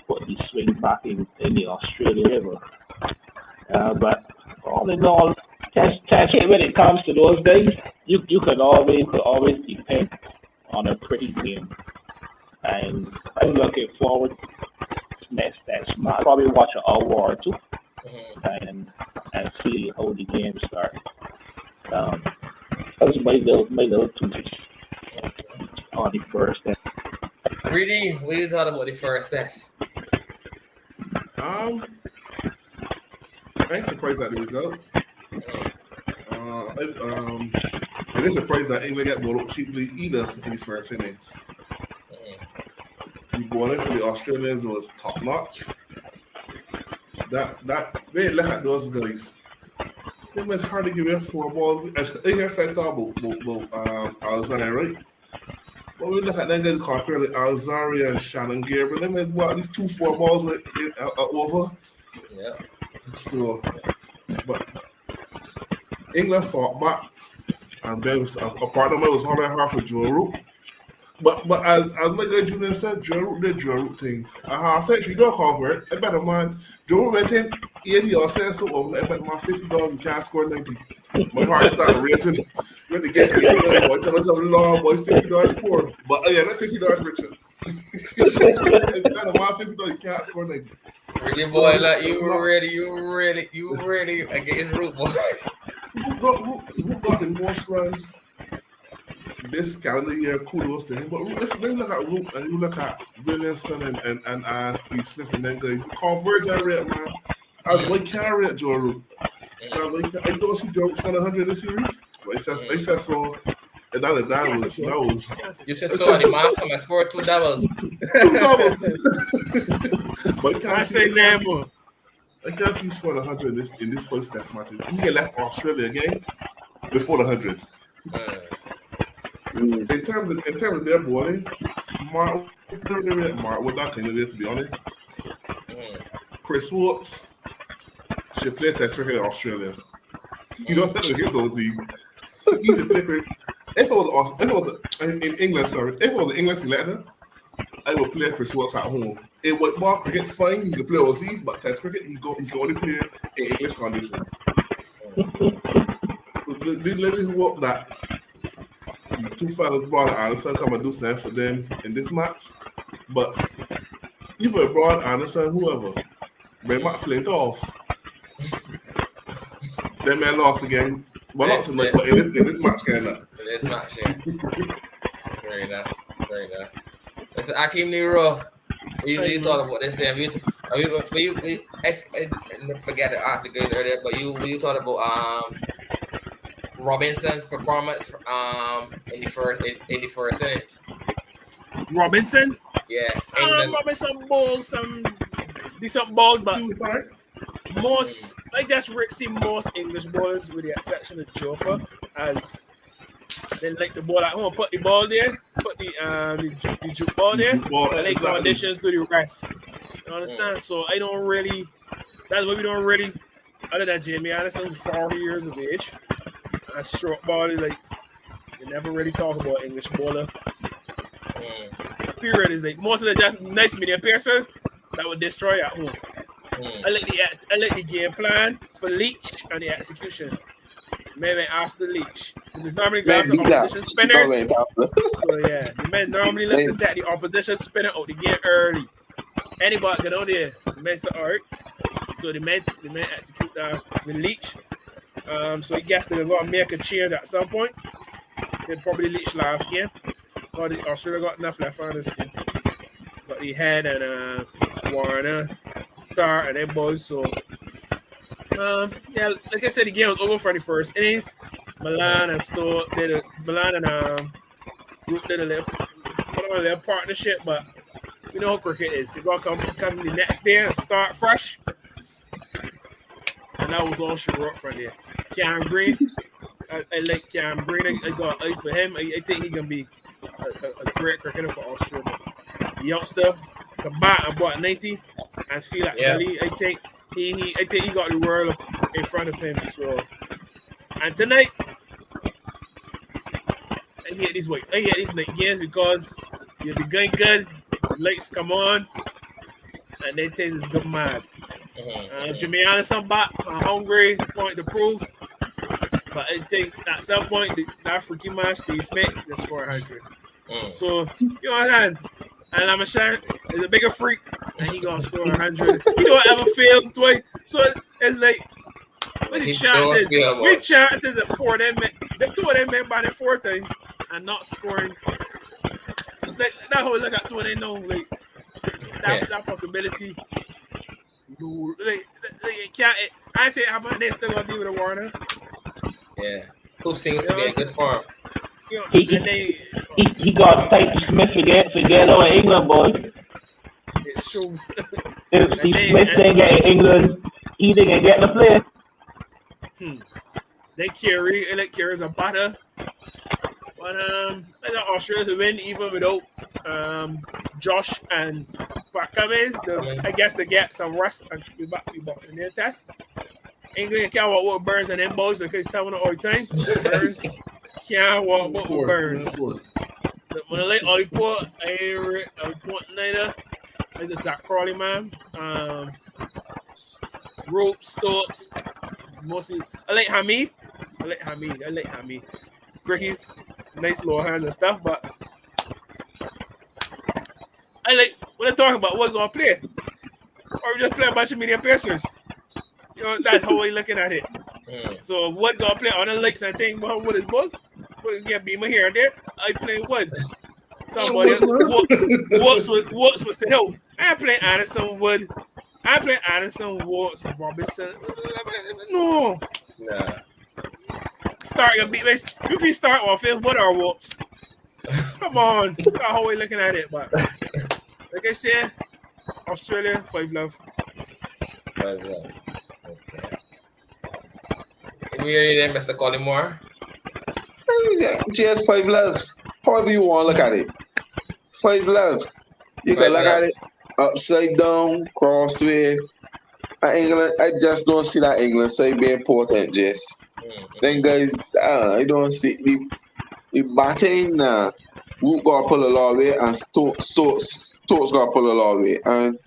swing back in the Australia River. But all in all, test when it comes to those days, you could always depend on a pretty game. And I'm looking forward to next match. I'll probably watch an hour or two and see how the game starts. That's my little two cents on the first test. Really, what you thought about the first test? I ain't surprised at the result. I ain't surprised that England got bowled up cheaply either in the first innings. The bowling for the Australians was top notch. That they look at those guys. It was hard to give them 4 balls. I hear fact about Alzheimer, right? But we look at them guys compared to Alzari and Shannon Gabriel. Them guys bought these 2 4 balls over. Yeah. So, but England fought back, and there was a part of it was hard for Joe Root. But as my guy Julien said, Joe Root did Joe Root things. I said you don't cover it. I better man Joe Root went in 80 or so over. I better man $50 you can't score 90. My heart started racing. When they get the boy, tell us I'm long boy $50 poor. But yeah, that's $50 richer. I better man $50 you can't score 90. Really, boy, like you really against Root, boy. Who got the most runs this calendar year? Kudos to him. But if you look at Root and you look at Williamson and Steve Smith and then guys, the conversion rate, man, I was like carry it, Joe Root. I was like, I don't see Joe Root spend 100 this series. But I said so. And that was. You said so. The man come and score 2 doubles. 2 doubles. But I say never. I can't see scoring 100 in this first test match. He left Australia again before the 100. In terms of their bowling, Mark would not kind of there, to be honest. Chris Watts should play test cricket in Australia. You don't tell him his OZ. He should play cricket. If it was in England, if it was the English selector, I would play Chris Watts at home. In white ball cricket, fine, he can play overseas, but test cricket, he can only play in English conditions. So they let me hope that the 2 fellas, Broad and Anderson, come and do something for them in this match. But either Broad, Anderson, whoever, bring Matt Flint off. Them men lost again. Well, not tonight, but in this match, kind of. In this match, yeah. Very enough. Listen, Akeem Nero, you thought about this thing. I forget to ask the guys earlier, but you thought about Robinson's performance in the first innings. Robinson? Yeah, England. Robinson bowls some decent balls, but most I just see most English bowlers, with the exception of Joffa, as they like the ball at home. Put the ball there, put the juke ball there, and they conditions do the rest. You understand? So I don't really. That's why we don't really. Other than Jamie Addison, 40 years of age, and short ball, like they never really talk about English bowler. Period is like most of the just nice medium piercers that would destroy at home. I like the game plan for Leach and the execution. Maybe after Leach. Because normally go after opposition spinners. So yeah, the men normally look to attack the opposition spinner out the game early. Anybody get on there, the men say alright. So the men execute that with Leach. So I guess they're gonna make a change at some point. They probably Leach last game. Australia got enough left on this team. Got the Head and Warner, Star, and them boys. So, yeah, like I said, the game was over for the first innings. Milan and Stowe did Root did a little partnership, but you know how cricket is. You gotta come the next day and start fresh. And that was all she wrote from there. Cam Green, I like Cam Green. I got an eye for him. I think he can be a great cricketer for Australia. The youngster come back and bought 90 and feel like Billy. I think he got the world in front of him. So, and tonight I hate these night games because you'll be going good, lights come on, and then things go mad. Jimmy Anderson back, hungry, point to prove. But I think at some point that freaky man Steve Smith can score 100. So you know what I'm saying? And I'm is a bigger freak, and he gonna score 100. He don't ever fail twice. So it's like, what the chances? What chances of four of them? The two of them men by the 4 times and not scoring. So that how we look at two and they know like that possibility. Like it can't. I say how about they still gonna deal with a Warner. Yeah, who seems to be in good form. You know, he got Steve Smith forget on England, boy. It's true. If Steve Smith didn't get England, he didn't get the play. They carries a batter. But I got Australia to win even without Josh and Pat Cummins. I guess they get some rest and be back to boxing their test. England can't walk with Burns and them boys because tell me all the time. Burns can't walk with Burns. When I like all the port, I report neither. As a Zach Crawley man. Rope, Stokes. Mostly I like Hamid. Cricket, nice low hands and stuff, but I like when they're talking about what's gonna play. Or we just play a bunch of medium piercers. You know, that's how we're looking at it. So what gonna play on the lakes and think about what is both? What get Beamer here and there? I play Wood. Somebody Woods would say, no, I ain't playing Anderson Wood. I play Anderson Woods Robinson. No. Nah. Start your beat. If you start off it, what are Woods? Come on. That's how we're looking at it, but like I said, Australia, 5-love. 5-love. Okay. We are there, Mr. Collymore. Just 5-love. However you want to look at it. 5-love. You can look at it upside down, crossway. England, I just don't see that England side being important, Jess. Then guys, I don't see the batting. Root got to pull a lot away, and Stokes got to pull a lot away. And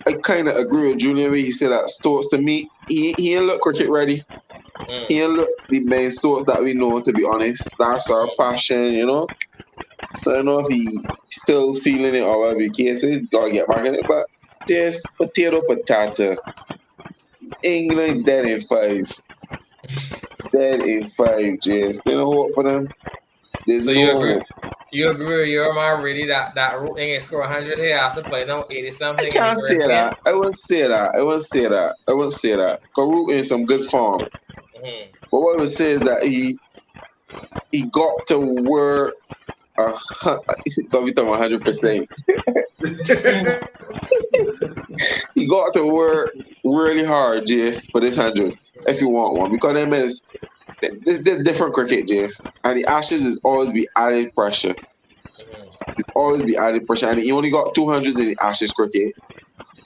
I kind of agree with Julien when he said that Stokes, to me, he ain't look cricket ready. He ain't look the main Stokes that we know, to be honest. That's our passion, you know. So I don't know if he's still feeling it or whatever the case is. Got to get back in it. But just potato. England dead in 5. Dead in 5, Jess. They don't hope for them. There's so no you agree with your man really that Root ain't score 100 here after playing out 80 something? I can't say that. I wouldn't say that. Because Root in some good form. But what I would say is that he got to work. Got me talking 100%. He got to work really hard, Jace, for this 100 if you want one, because them is there's different cricket, Jace, and the Ashes is always be added pressure. It's always be added pressure, and he only got 200s in the Ashes cricket.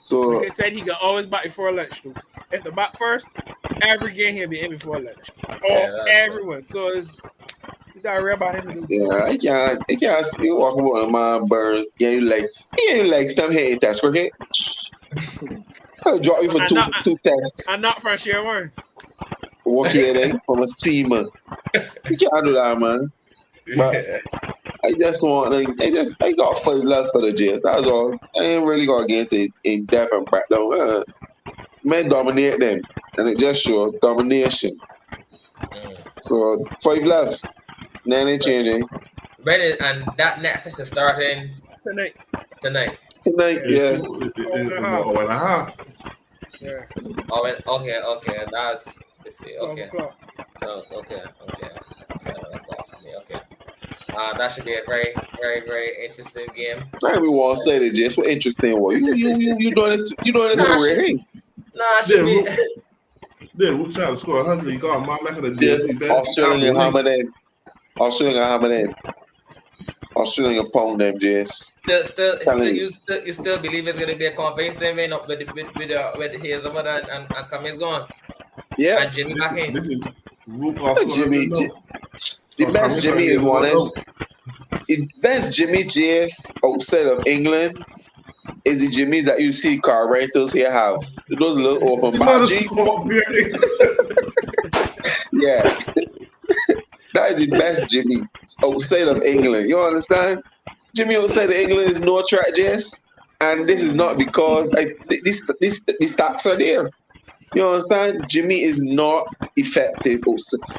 So like I said, he can always bat before lunch too. If the bat first, every game he'll be in before lunch. Everyone. So it's got real about him to do. yeah, I can't see you walking with a man Burns. You like some hate test cricket. I'll drop you for two tests. I'm not from Sherwood. Okay then, from a seaman. You can't do that, man. But I just want, I got 5 left for the Jets. That's all. I ain't really gonna get into in depth and breakdown. Man, dominate them, and it just shows domination. So 5 left. Then ain't changing. Ready, and that next test is starting Tonight, yeah. Hour and a half. Yeah. Oh, okay. Let's see. Okay. Okay. Okay. That should be a very, very, very interesting game. I we want to say that just for interesting one. You doing this for the ratings. Nah, it should be. Then we're trying to score 100. You got my back of the Just Australian Australian pound them just. You still believe it's gonna be a convincing win up with Hazelwood and Cummins gone? Yeah. And Jimmy back in. This is Jimmy. The best Jimmy is one is the best Jimmy JS outside of England is the Jimmys that you see car rentals here have. Those little open back jeans. Yeah. That is the best Jimmy outside of England. You understand? Jimmy outside of England is no track JS. And this is not because these stats are there. You understand? Jimmy is not effective.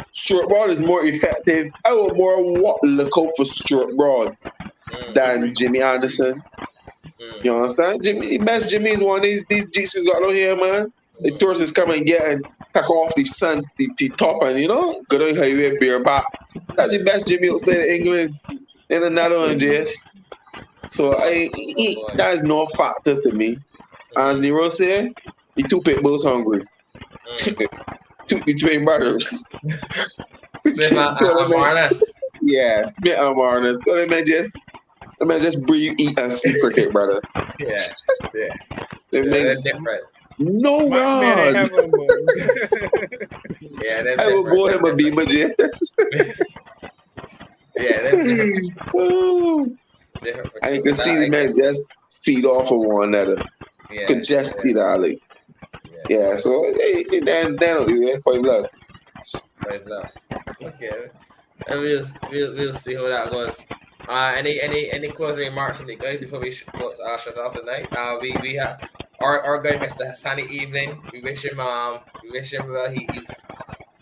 Stuart Broad is more effective. I would more look out for Stuart Broad than Jimmy Anderson. You understand? The best Jimmy is one of these Jeeps we got on here, man. The tourists is come and get and take off the sun, the top, and go down highway bareback. That's the best Jimmy outside of England. And another one, Jess. So that is no factor to me. And Nero said, the 2 pit bulls hungry. The twin brothers. Smith and Marnus. Yeah, Smith and Marnus. So they may just breathe, eat, and sleep cricket, brother. Yeah. They're different. No run. Yeah, I will go him a beamer, Jess. Yeah, they're different. I can see the man just feed off of one another. Yeah, you could just see that, like. Yeah, so then don't do it. 5 left. 5 left. Okay, and we'll see how that goes. Any closing remarks from the guys before we shut off tonight? We have our guy Mr. Sunny Evening. We wish him well.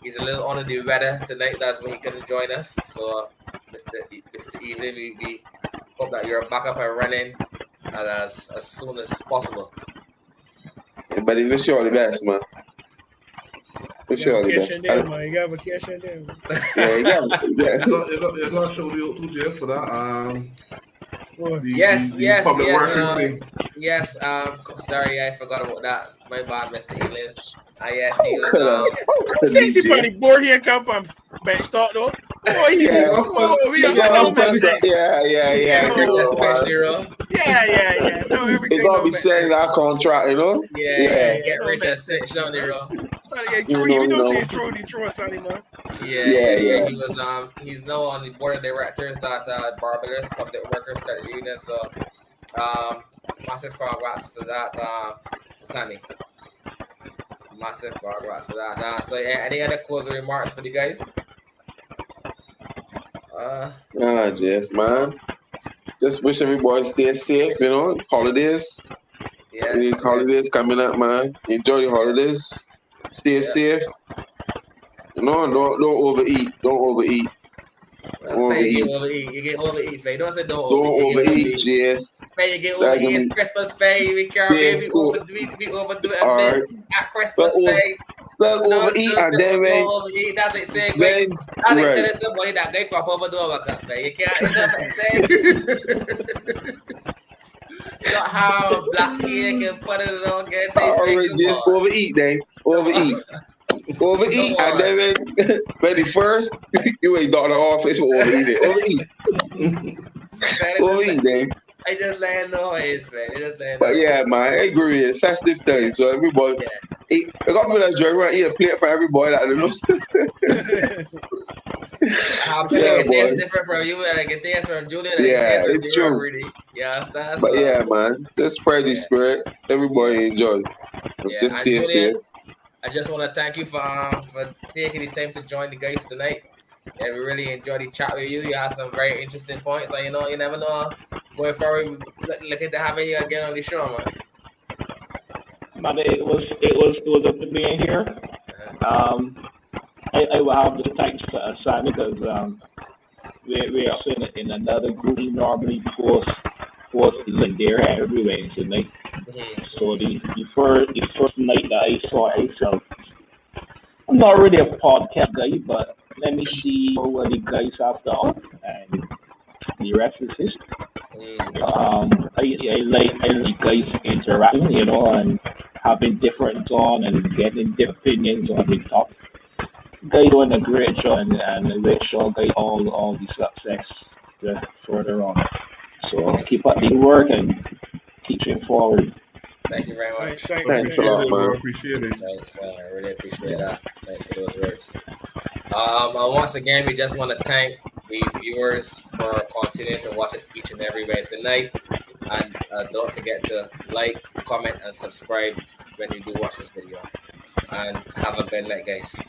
He's a little under the weather tonight. That's why he couldn't join us. So Mr. Evening, we hope that you're back up and running as soon as possible. But we wish you all the best, man. Wish you all the best. Man. You got vacation there, man. Yeah, you got You're going to show the 2 Js for that. Yes. Public workers thing. Yes. Sorry, I forgot about that. My bad, Mr. England. Yes, he was. Since he probably bored here, come from bench talk though. Oh, we got no message. Yeah. Just bench zero. Yeah. No, everything. It's gonna be saying our contract, Yeah. Get rich at 6 down the road. You don't see it's true Detroit, Sonny, man. Yeah. He was he's now on the board of directors at Barbados Public Workers Credit Union. So massive congrats for that, Sonny. Massive congrats for that. So any other closing remarks for the guys? Jeff, man. Just wish everybody stay safe, holidays. Yes. Holidays coming up, man. Enjoy the holidays. Stay safe. Don't overeat. Don't overeat. You get overeat, Faye. Don't say don't overeat, Jess. Faye, you get overeat. It's Christmas, Faye. We can't we overdo it a bit at Christmas, Faye. Well, overeat and then when overeat. That's like saying, when I think right. tell somebody that they crop over the overcut. You can't. You know what I'm saying? You don't have a black cake and put it on, get they Alright, fake. just overeat then. Overeat. Overeat and then when the first you ain't got the office for overeating. Overeat. Overeat then. I just let noise, man. I just let But noise. yeah, man, I agree. It's festive time, so everybody. I got people that drink around eat a plate for everybody that know. How can Yeah, I get boy. this different from you and I get this from Julian? Yeah, it's true. Already. Yeah, that's But yeah, man, just spread the spirit. Everybody enjoy. Let's just stay safe. I just want to thank you for taking the time to join the guys tonight. Yeah, we really enjoyed the chat with you. You had some very interesting points, and you never know going forward. Looking to having you again on the show, man. But it was up to being here. I will have to thank Simon because we're also in another group. He normally posts like there everywhere tonight. So the first night that I saw myself, I'm not really a podcast guy, but let me see what the guys have done, and the rest is history. I like guys interacting, and having different on and getting different opinions on the topic. Guys doing a great job and make sure guys all the success further on. So keep up the work and teaching forward. Thank you very much. Thanks a lot, man. Appreciate it. Thanks, I really appreciate that. Thanks for those words. Once again, we just want to thank the viewers for continuing to watch us each and every Wednesday night. And don't forget to like, comment, and subscribe when you do watch this video. And have a good night, guys.